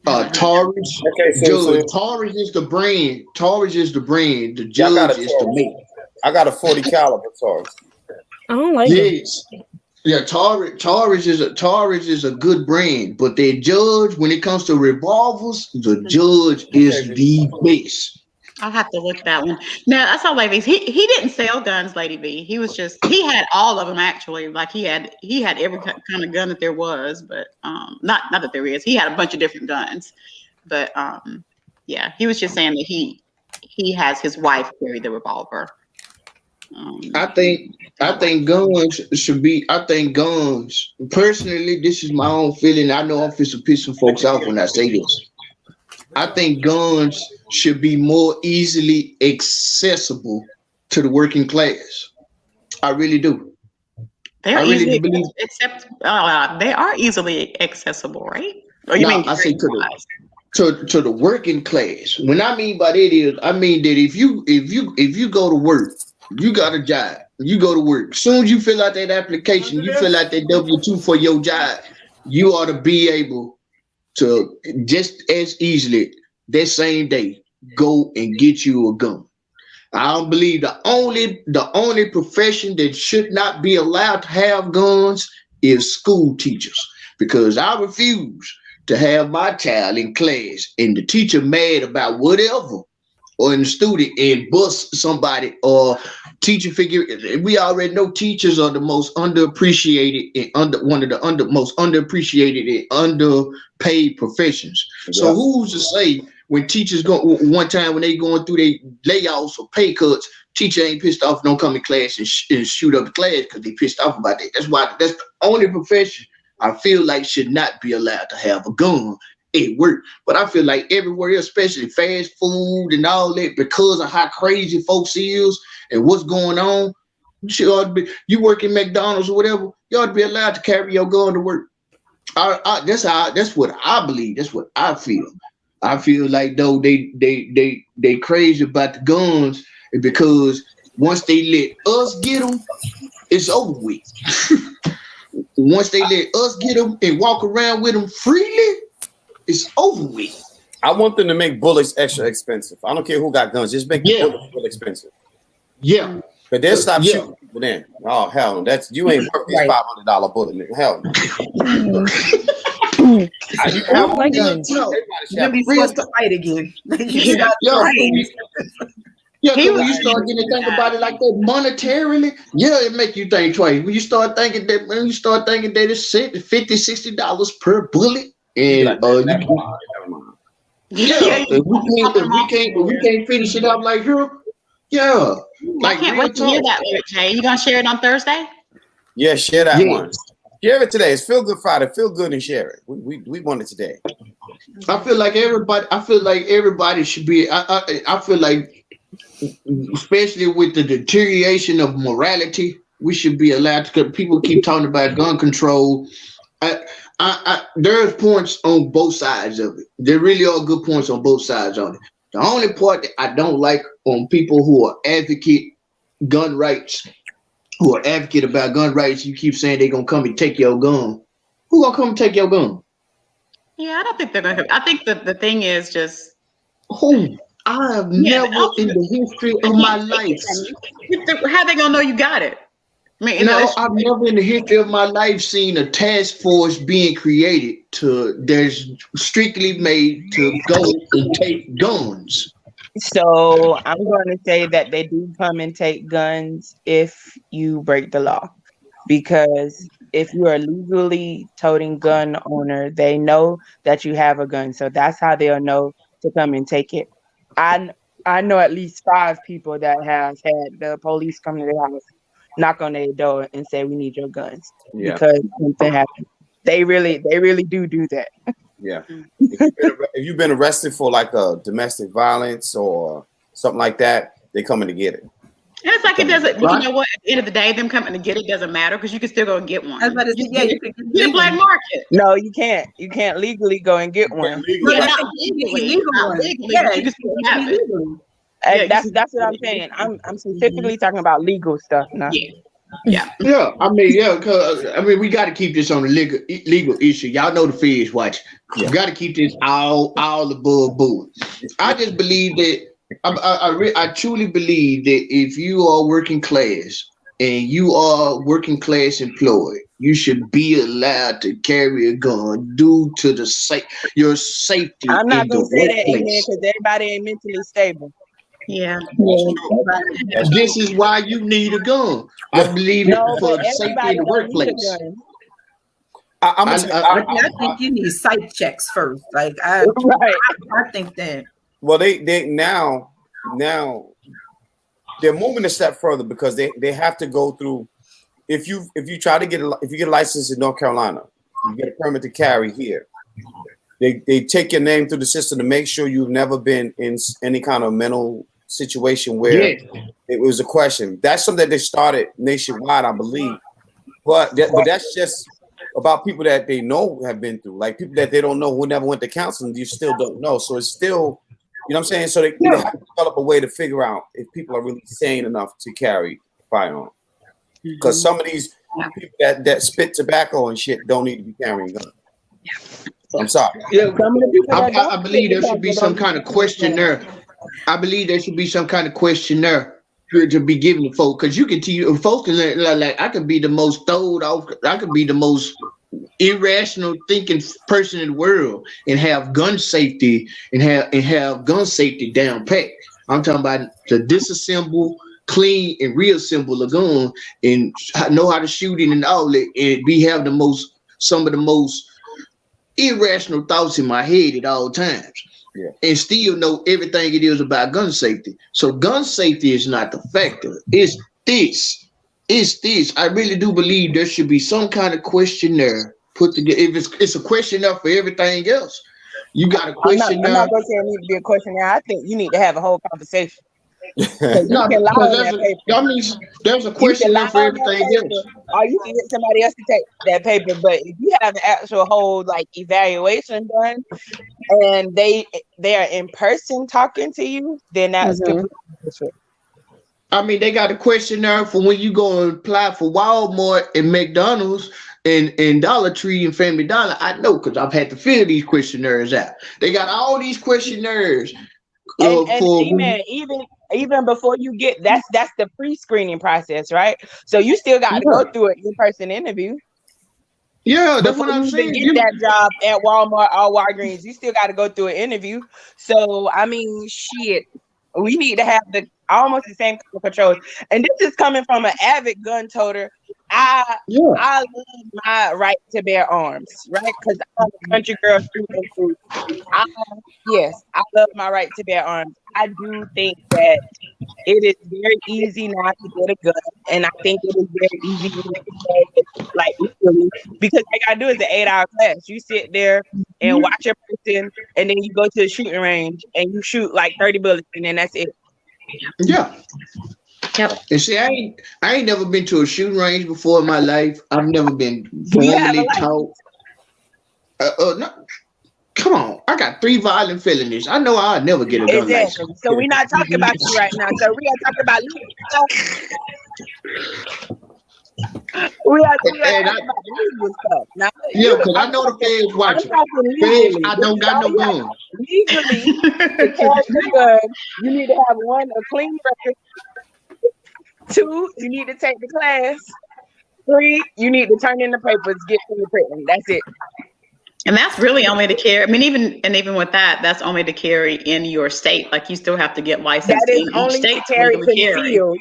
[SPEAKER 4] Taurus.
[SPEAKER 1] Okay,
[SPEAKER 4] Judge. Taurus is the brand. Taurus is the brand. The Judge is the make.
[SPEAKER 1] I got a 40 caliber Taurus.
[SPEAKER 3] I don't like it.
[SPEAKER 4] Yeah, Taurus is a good brand, but their Judge, when it comes to revolvers, the Judge is the best.
[SPEAKER 2] I'll have to look that one. No, that's all Lady V. He didn't sell guns, Lady V. He had all of them actually. Like he had every kind of gun that there was, but not that there is. He had a bunch of different guns, but yeah, he was just saying that he has his wife carry the revolver.
[SPEAKER 4] I think guns should be. I think guns. Personally, this is my own feeling. I know I'm fixing to piss some folks off when I say this. I think guns should be more easily accessible to the working class. I really do.
[SPEAKER 2] They are easily they are easily accessible, right? Or you mean
[SPEAKER 4] I say to the working class. What I mean by that is, I mean that if you go to work. You got a job. You go to work. As soon as you fill out that application, you fill out that W-2 for your job, you ought to be able to just as easily that same day go and get you a gun. I don't believe the only profession that should not be allowed to have guns is school teachers, because I refuse to have my child in class and the teacher mad about whatever, or in the student and bust somebody or teacher figure. We already know teachers are the most underappreciated and one of the most underappreciated and underpaid professions. Yeah. So who's to say when teachers go one time when they going through their layoffs or pay cuts, teacher ain't pissed off, don't come in class and shoot up the class because they pissed off about that. That's the only profession I feel like should not be allowed to have a gun at work. But I feel like everywhere else, especially fast food and all that, because of how crazy folks is and what's going on, you work in McDonald's or whatever, you ought to be allowed to carry your gun to work. That's what I believe. That's what I feel. I feel like though they crazy about the guns because once they let us get them, it's over with. Once they let us get them and walk around with them freely, it's over with.
[SPEAKER 1] I want them to make bullets extra expensive. I don't care who got guns. Just make the bullets real expensive.
[SPEAKER 4] Yeah.
[SPEAKER 1] But they'll stop shooting people then. Oh, hell no. That's, you ain't worth this $500 bullet, nigga. Hell no.
[SPEAKER 3] I don't like guns.
[SPEAKER 5] You'll be forced to fight again.
[SPEAKER 4] When you start getting to think about it like that monetarily, it make you think twice. When you start thinking that it's $50, $60 per bullet, and if we can't finish it up like her,
[SPEAKER 2] I can't wait to hear that lyric, Jay. You gonna share it on Thursday?
[SPEAKER 1] Yeah, share that one. Share it today. It's Feel Good Friday. Feel good and share it. We want it today.
[SPEAKER 4] I feel like everybody should be. I feel like, especially with the deterioration of morality, we should be allowed to. Because people keep talking about gun control. There's points on both sides of it. There really are good points on both sides on it. The only part that I don't like on people who are advocate gun rights, who are advocate about gun rights, you keep saying they're gonna come and take your gun. Who gonna come and take your gun?
[SPEAKER 2] Yeah, I don't think they're gonna. I think the thing is just
[SPEAKER 4] who I have never in the history of my life.
[SPEAKER 2] How they gonna know you got it? I mean,
[SPEAKER 4] I've never in the history of my life seen a task force being created that's strictly made to go and take guns.
[SPEAKER 6] So I'm going to say that they do come and take guns if you break the law, because if you are legally toting gun owner, they know that you have a gun, so that's how they'll know to come and take it. I know at least 5 people that has had the police come to their house, knock on their door and say, we need your guns because something happened. They really do that.
[SPEAKER 1] Yeah. If you've been arrested for like a domestic violence or something like that, they're coming to get it.
[SPEAKER 2] And it's like it doesn't. Right? You know what? At the end of the day, them coming to get it doesn't matter because you can still go and get one.
[SPEAKER 5] That's what it's, you can
[SPEAKER 2] get a black market.
[SPEAKER 6] No, you can't. You can't legally go and get one.
[SPEAKER 2] Not legally. You can still have it.
[SPEAKER 6] That's what I'm saying. I'm specifically talking about legal stuff now.
[SPEAKER 2] Yeah.
[SPEAKER 4] I mean, we got to keep this on the legal issue. Y'all know the feds watch. We got to keep this all above board. I just believe that. I truly believe that if you are working class and you are working class employed, you should be allowed to carry a gun due to your safety.
[SPEAKER 6] I'm not gonna say that because everybody ain't mentally stable.
[SPEAKER 2] Yeah.
[SPEAKER 4] This is why you need a gun. I believe for the safety in the workplace.
[SPEAKER 5] I think you need sight checks first. Like I think that.
[SPEAKER 1] Well, they now they're moving a step further because they have to go through. If you try to get if you get a license in North Carolina, you get a permit to carry here. They take your name through the system to make sure you've never been in any kind of mental situation where it was a question. That's something that they started nationwide, I believe. But that's just about people that they know have been through, like people that they don't know who never went to counseling. You still don't know, so it's still, you know what I'm saying. So they have to develop a way to figure out if people are really sane enough to carry a firearm. Because some of these people that spit tobacco and shit don't need to be carrying guns. I'm sorry.
[SPEAKER 4] Yeah, I believe there should be some kind of questionnaire. I believe there should be some kind of questionnaire to be given to folks, because you can tell folks can like I could be the most throwed off, I could be the most irrational thinking person in the world and have gun safety and have gun safety down pat. I'm talking about to disassemble, clean, and reassemble a gun and know how to shoot it and all that, and have some of the most irrational thoughts in my head at all times. and still know everything it is about gun safety. So gun safety is not the factor. It's this. It's this. I really do believe there should be some kind of questionnaire put together. If it's a questionnaire for everything else, you got a questionnaire.
[SPEAKER 6] I'm not going to say it needs to be a questionnaire. I think you need to have a whole conversation.
[SPEAKER 4] No, because there's a questionnaire for everything else.
[SPEAKER 6] Or you can get somebody else to take that paper. But if you have an actual whole like evaluation done, and they are in person talking to you, then that's completely different.
[SPEAKER 4] I mean, they got a questionnaire for when you go and apply for Walmart and McDonald's and Dollar Tree and Family Dollar. I know because I've had to fill these questionnaires out. They got all these questionnaires.
[SPEAKER 6] Even before you get that's the pre-screening process, right? So you still got to go through an in-person interview.
[SPEAKER 4] Yeah, that's what I'm saying.
[SPEAKER 6] Get that job at Walmart or Walgreens, you still got to go through an interview. So I mean, shit, we need to have almost the same kind of controls. And this is coming from an avid gun toter. I love my right to bear arms, right? Because I'm a country girl through and through. Yes, I love my right to bear arms. I do think that it is very easy not to get a gun, and I think it is very easy to get it, like legally, because all you gotta do is an 8-hour class. You sit there and watch a person, and then you go to the shooting range and you shoot like 30 bullets, and then that's it.
[SPEAKER 4] Yeah. Yep. And see, I ain't never been to a shooting range before in my life. I've never been formally taught. No, come on, I got 3 violent felonies. I know I'll never get a gun license.
[SPEAKER 6] So we're not talking about you right now. So we are talking about legal stuff. We are talking about legal stuff. Now,
[SPEAKER 4] yeah, because I know the feds watching. Feds, I don't got no gun.
[SPEAKER 6] Legally, to carry the gun, you need to have 1, a clean record. 2, you need to take the class. 3, you need to turn in the papers, get fingerprinting. That's it.
[SPEAKER 2] And that's really only to carry. I mean, even with that, that's only to carry in your state. Like you still have to get licensed
[SPEAKER 6] that is
[SPEAKER 2] in
[SPEAKER 6] only
[SPEAKER 2] each state
[SPEAKER 6] to carry
[SPEAKER 2] concealed.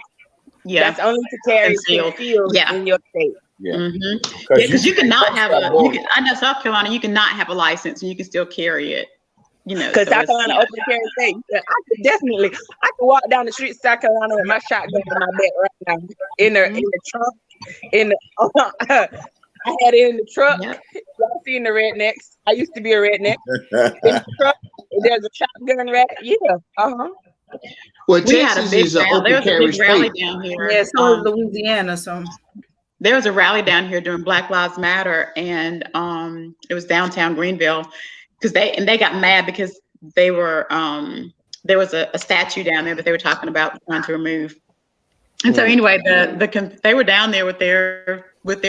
[SPEAKER 6] Yeah, that's only to carry concealed in your state.
[SPEAKER 1] Yeah,
[SPEAKER 2] because you cannot have I know South Carolina, you cannot have a license and you can still carry it. You know,
[SPEAKER 6] because South Carolina open carry state. I could walk down the street of South Carolina with my shotgun in my bed right now, in the trunk, I had it in the truck. Yep. Y'all seen the rednecks? I used to be a redneck. In the truck, there's a shotgun rack. Yeah,
[SPEAKER 4] Well, Texas is an open carry state
[SPEAKER 2] down here.
[SPEAKER 5] Yeah, so is Louisiana. So
[SPEAKER 2] there was a rally down here during Black Lives Matter, and it was downtown Greenville. Because they got mad because they were there was a statue down there that they were talking about trying to remove, and so anyway, they were down there with their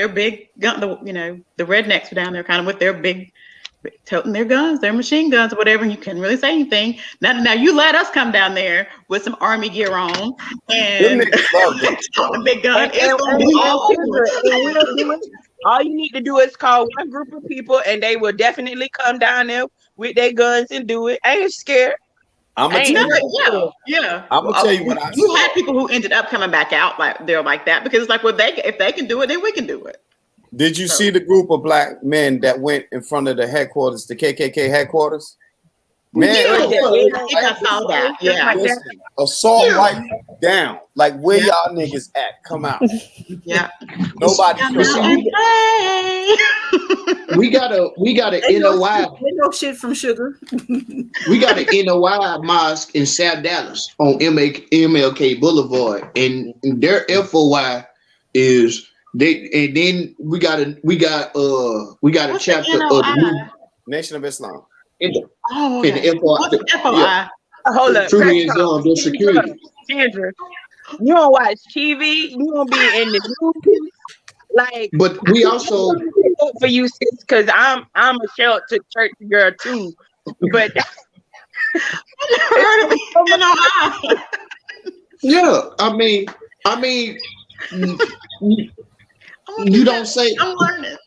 [SPEAKER 2] big gun. The rednecks were down there kind of with their big toting their guns, their machine guns or whatever. And you couldn't really say anything. Now you let us come down there with some army gear on and a big gun.
[SPEAKER 6] All you need to do is call one group of people, and they will definitely come down there with their guns and do it. I ain't scared.
[SPEAKER 1] I'm gonna tell you.
[SPEAKER 2] Yeah.
[SPEAKER 1] I'm gonna tell you what I.
[SPEAKER 2] You had people who ended up coming back out like that because it's like, well, if they can do it, then we can do it.
[SPEAKER 1] Did you see the group of black men that went in front of the headquarters, the KKK headquarters? Man,
[SPEAKER 2] I saw that. Yeah.
[SPEAKER 1] Assault rifle down. Like where y'all niggas at? Come out.
[SPEAKER 2] Yeah.
[SPEAKER 1] Nobody.
[SPEAKER 4] We got an NOI.
[SPEAKER 5] No shit from Sugar.
[SPEAKER 4] We got an NOI mosque in South Dallas on MLK Boulevard, and their FOI is they. And then we got a chapter of the new
[SPEAKER 1] Nation of Islam.
[SPEAKER 4] In the FOI.
[SPEAKER 2] What's the FOI?
[SPEAKER 6] Hold up.
[SPEAKER 4] Their security.
[SPEAKER 6] Kendra, you don't watch TV. You don't be in the news. Like,
[SPEAKER 4] but we also
[SPEAKER 6] for you, sis, because I'm a sheltered church girl too. But
[SPEAKER 4] yeah, I mean, you don't say.
[SPEAKER 2] I'm learning.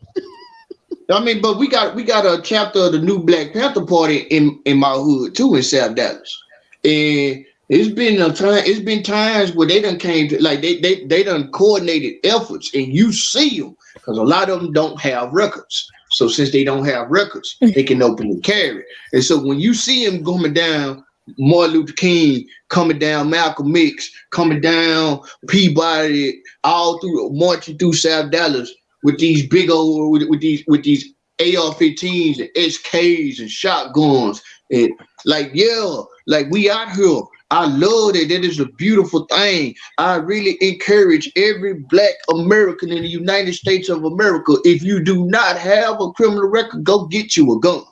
[SPEAKER 4] I mean, but we got a chapter of the new Black Panther Party in my hood too in South Dallas, and it's been times where they done came to like they done coordinated efforts, and you see them because a lot of them don't have records. So since they don't have records, they can openly carry. And so when you see him coming down, Martin Luther King coming down, Malcolm X coming down, Peabody, all through marching through South Dallas with these big old with these AR-15s and SKs and shotguns and like we out here. I love it. That is a beautiful thing. I really encourage every Black American in the United States of America. If you do not have a criminal record, go get you a gun.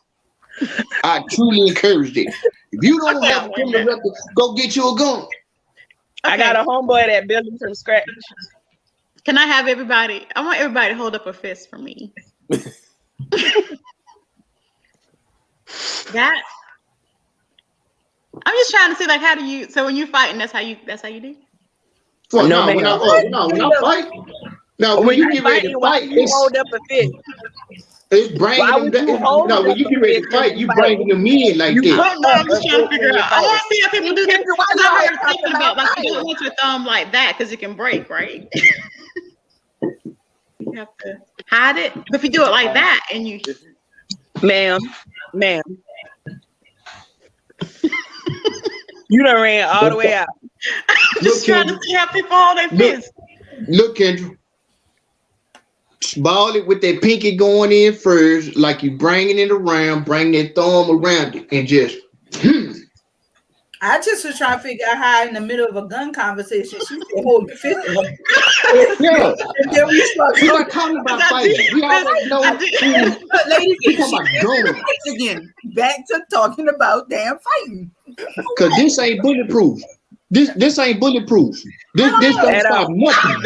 [SPEAKER 4] I truly encourage it. If you don't have a criminal record, go get you a gun.
[SPEAKER 6] I got a homeboy that built it from scratch.
[SPEAKER 2] Can I have everybody? I want everybody to hold up a fist for me. That. I'm just trying to see, like, how do you? So when you're fighting, that's how you do.
[SPEAKER 4] Well, no, when I fight. No, when you get ready to fight,
[SPEAKER 6] you hold up a fist.
[SPEAKER 4] It's bringing them. No, when you get ready to fight, you bringing them in like this.
[SPEAKER 2] I'm just trying to figure out. I want to see how people do that. I heard something about like you don't want your thumb like that because it can break, right? You have to hide it. But if you do it like that, and you,
[SPEAKER 6] ma'am. You done ran all the way out.
[SPEAKER 2] I'm just trying to see how people hold their fists.
[SPEAKER 4] Look, Kendra. Ball it with that pinky going in first, like you bringing it around, bring that thumb around it, and just.
[SPEAKER 5] I just was trying to figure out how in the middle of a gun conversation she could hold the fist.
[SPEAKER 4] Yeah.
[SPEAKER 5] And then we start
[SPEAKER 4] We're not talking about fighting. We already know.
[SPEAKER 5] Ladies,
[SPEAKER 4] we talking about guns.
[SPEAKER 5] Again, back to talking about damn fighting.
[SPEAKER 4] Because this ain't bulletproof. This ain't bulletproof. This don't stop nothing.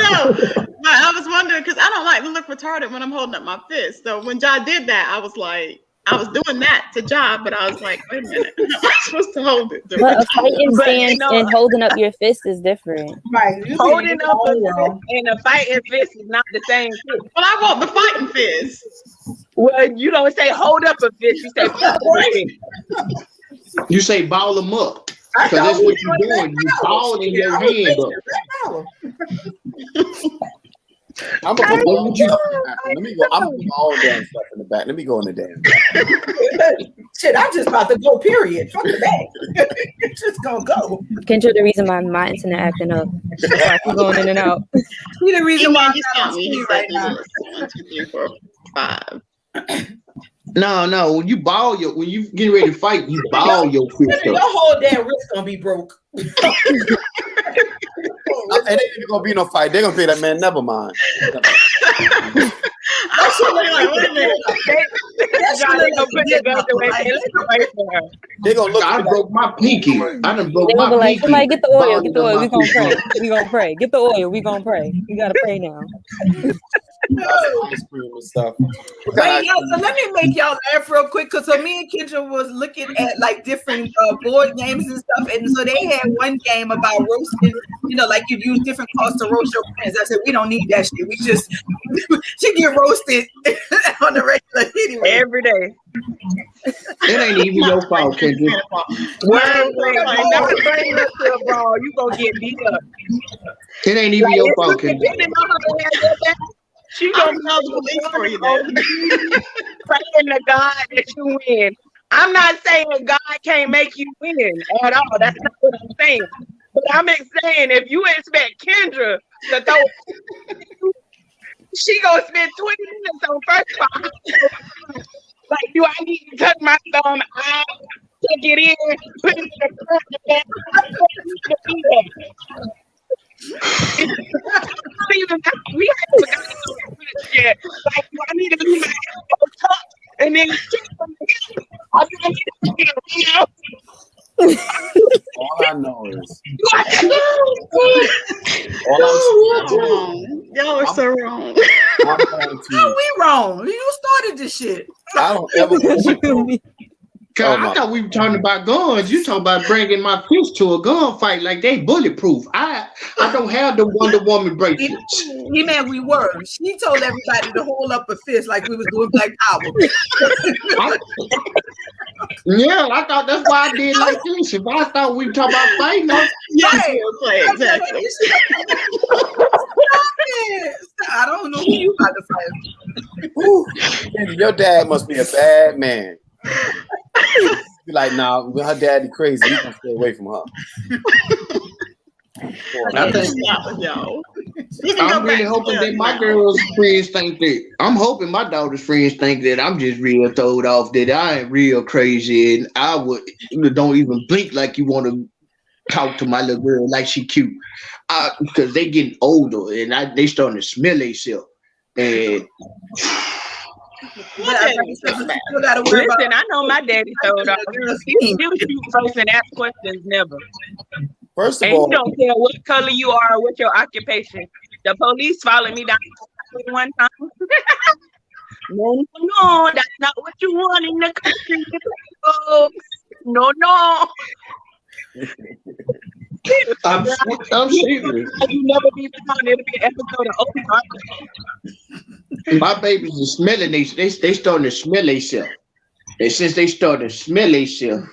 [SPEAKER 2] No, I was wondering because I don't like to look retarded when I'm holding up my fist. So when Ja did that, I was like, I was doing that to Ja, but I was like, wait a minute, I'm not supposed to hold it.
[SPEAKER 3] But a fighting stance and holding up your fist is different.
[SPEAKER 5] Right.
[SPEAKER 6] Holding up a fist and a fighting fist is not the same thing.
[SPEAKER 2] Well, I want the fighting fist.
[SPEAKER 6] Well, you don't say hold up a fist, you say fight a fist.
[SPEAKER 4] You say ball them up. Because that's what you're doing. You ball in your hand up.
[SPEAKER 1] I'm gonna put let me go. I'm gonna put all damn stuff in the back. Let me go in the damn.
[SPEAKER 5] Shit, I'm just about to go. Period. Fuck the back. Just gonna go.
[SPEAKER 3] Kendra, the reason why my internet acting up. I keep going in and out.
[SPEAKER 5] You the reason why
[SPEAKER 2] you sent me right now. 1, 2, 3, 4, 5.
[SPEAKER 4] No. When you get ready to fight, you ball your fist up.
[SPEAKER 5] Your whole damn wrist gonna be broke.
[SPEAKER 1] It ain't even gonna be no fight. They're gonna say that, man. Never mind. They're gonna look.
[SPEAKER 4] I broke my pinky. I done broke
[SPEAKER 3] They
[SPEAKER 4] my
[SPEAKER 3] gonna be like,
[SPEAKER 4] pinky.
[SPEAKER 3] somebody get the oil. Get the oil. We gonna pray. We gonna pray. Get the oil. We gonna pray. We gotta pray now.
[SPEAKER 1] Ice cream and stuff.
[SPEAKER 5] Wait, y'all, so let me make y'all laugh real quick, because so me and Kendra was looking at like different board games and stuff, and so they had one game about roasting, like you use different cloths to roast your friends. I said, we don't need that shit. We just she get roasted on the regular anyway.
[SPEAKER 6] Every day.
[SPEAKER 4] It ain't even your fault, Kendra.
[SPEAKER 6] Never bring us to a brawl. You gonna get beat up.
[SPEAKER 4] It ain't even your fault, Kendra.
[SPEAKER 6] She gonna know the police for you then. Praying to God that you win. I'm not saying God can't make you win at all. That's not what I'm saying. But I'm saying if you expect Kendra to throw, she gonna spend 20 minutes on first five. Like, do I need to tuck my thumb out, take it in, put it in the front of the back? We haven't gotten yet. Like, do I need to leave my elbow tucked and then kick from the hip? I need to get around.
[SPEAKER 1] All I know is
[SPEAKER 2] y'all are so wrong.
[SPEAKER 5] How we wrong? You started this shit.
[SPEAKER 1] I don't ever.
[SPEAKER 4] I thought we were talking about guns. You talking about bringing my fist to a gunfight like they bulletproof. I don't have the Wonder Woman bracelets.
[SPEAKER 5] Man, we were. She told everybody to hold up a fist like we was doing Black Power.
[SPEAKER 4] Yeah, I thought that's why I did like this. If I thought we were talking about fighting,
[SPEAKER 2] Exactly.
[SPEAKER 5] I don't know who you about to fight.
[SPEAKER 1] Whew. Your dad must be a bad man. Be like, nah, her daddy crazy. You gonna stay away from her.
[SPEAKER 4] I think I'm really hoping that my girls' friends think that. I'm hoping my daughter's friends think that I'm just real throwed off, that I ain't real crazy, and I don't even blink like you want to talk to my little girl like she cute. Because they getting older and they starting to smell themselves. And
[SPEAKER 6] Listen, I know my daddy told off. He was cute first and ask questions never.
[SPEAKER 1] First of
[SPEAKER 6] And
[SPEAKER 1] all,
[SPEAKER 6] he don't care what color you are or what your occupation. The police followed me down one time. No, that's not what you want in the country. No.
[SPEAKER 4] I'm serious.
[SPEAKER 6] You never be found. It'll be an episode of Ozark.
[SPEAKER 4] My babies are smelling. They starting to smell themselves. And since they started to smell themselves,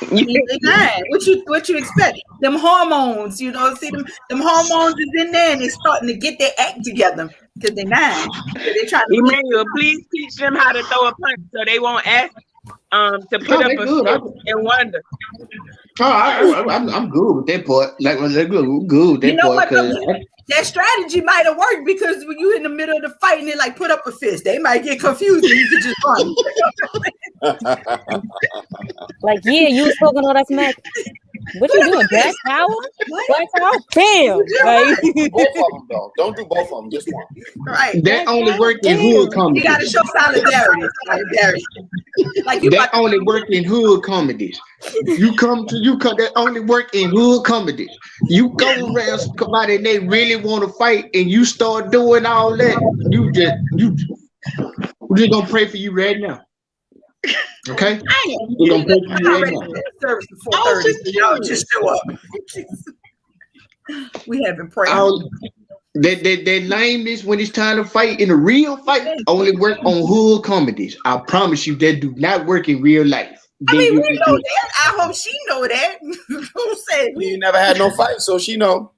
[SPEAKER 5] what you expect? Them hormones, see them hormones is in there, and they starting to get their act together because they're 9. So they trying to.
[SPEAKER 6] Emmanuel, please teach them how to throw a punch so they won't ask to put up a fist and wonder.
[SPEAKER 4] I'm good with that part. Like they're good with that part.
[SPEAKER 5] That strategy might have worked because when you in the middle of the fight and they like put up a fist, they might get confused and you could just run.
[SPEAKER 3] Like, yeah, you was talking all that smack. What you doing? Black power? Black power? Damn. Like,
[SPEAKER 1] both of them though. Don't do both of them. Just one.
[SPEAKER 5] Right.
[SPEAKER 4] That only work in hood comedies.
[SPEAKER 5] You gotta show solidarity. Like
[SPEAKER 4] that only work in hood comedies. That only work in hood comedies. You go around somebody and they really want to fight and you start doing all that. We're just gonna pray for you right now. Okay? We're gonna pray for you right now.
[SPEAKER 5] Service at 4:30. Y'all just show up. We haven't prayed.
[SPEAKER 4] That lameness when it's time to fight in a real fight only work on hood comedies. I promise you that do not work in real life.
[SPEAKER 5] We know that. I hope she know that. Who said
[SPEAKER 1] we never had no fight, so she know.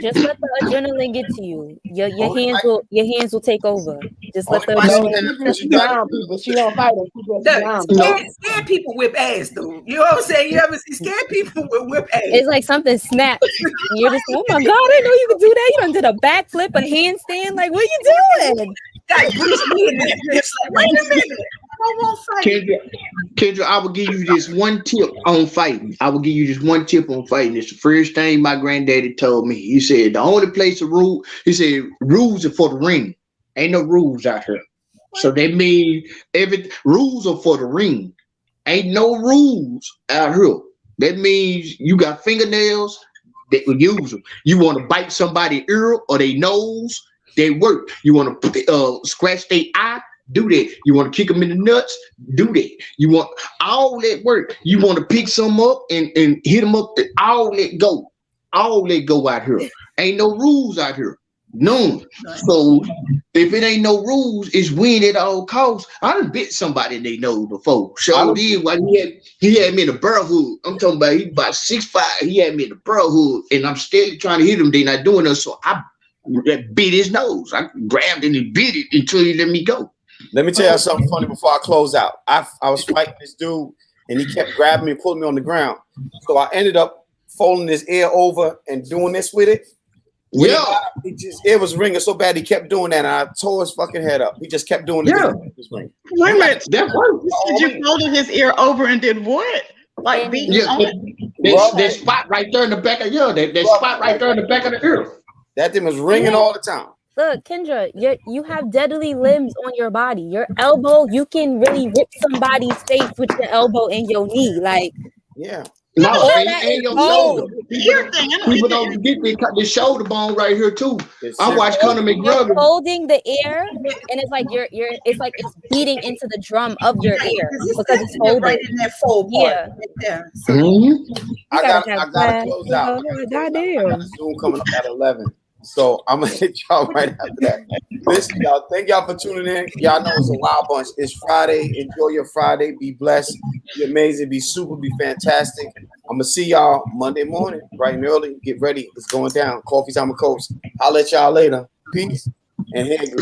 [SPEAKER 3] Just let the adrenaline get to you. Your hands will take over. Just let the adrenaline.
[SPEAKER 6] She down people. She don't fight them.
[SPEAKER 5] Scared people whip ass, dude. You know what I'm saying? You ever see scared people whip ass?
[SPEAKER 3] It's like something snaps. You're just, oh my God, I didn't know you could do that. You done did a backflip, a handstand. Like, what are you doing?
[SPEAKER 5] Like, Bruce Lee in that bitch. Like, wait a minute.
[SPEAKER 4] Kendra, I will give you this one tip on fighting. It's the first thing my granddaddy told me. He said the only place to rule, he said rules are for the ring. Ain't no rules out here. So they mean rules are for the ring. Ain't no rules out here. That means you got fingernails, they will use them. You want to bite somebody's ear or their nose, they work. You want to scratch their eye, do that. You want to kick them in the nuts, do that. You want all that work. You want to pick some up and hit them up, all that go out here. Ain't no rules out here. None. So if it ain't no rules, it's win at all costs. I done bit somebody they know before. So did when he had me in the barrel hood. I'm talking about he about 6'5". He had me in the barrel hood, and I'm still trying to hit him. They not doing it, so I bit his nose. I grabbed and he bit it until he let me go.
[SPEAKER 1] Let me tell you something funny before I close out. I was fighting this dude, and he kept grabbing me and pulling me on the ground. So I ended up folding his ear over and doing this with it.
[SPEAKER 4] Yeah,
[SPEAKER 1] it was ringing so bad he kept doing that, and I tore his fucking head up. He just kept doing it.
[SPEAKER 4] Yeah.
[SPEAKER 2] Wait a minute, that worked. Did you folded his ear over and did what? Like
[SPEAKER 4] that spot right there in the back of that spot right there in the back of the ear.
[SPEAKER 1] That thing was ringing all the time.
[SPEAKER 3] Look, Kendra, you have deadly limbs on your body. Your elbow, you can really rip somebody's face with your elbow and your knee. Like,
[SPEAKER 1] yeah.
[SPEAKER 4] No, and your shoulder. People don't get the shoulder bone right here too. I watched Conor McGregor.
[SPEAKER 3] You're holding the ear, and it's like it's beating into the drum of your ear because it's holding
[SPEAKER 5] right in that fold part.
[SPEAKER 3] Yeah.
[SPEAKER 5] Right there.
[SPEAKER 3] So
[SPEAKER 1] I gotta close out.
[SPEAKER 3] Goddamn.
[SPEAKER 1] Zoom coming up at 11. So I'm gonna hit y'all right after that. Listen, y'all, thank y'all for tuning in. Y'all know it's a wild bunch. It's Friday. Enjoy your Friday. Be blessed. Be amazing. Be super. Be fantastic. I'm gonna see y'all Monday morning, bright and early. Get ready. It's going down. Coffee time with Coach. I'll let y'all later. Peace and hand.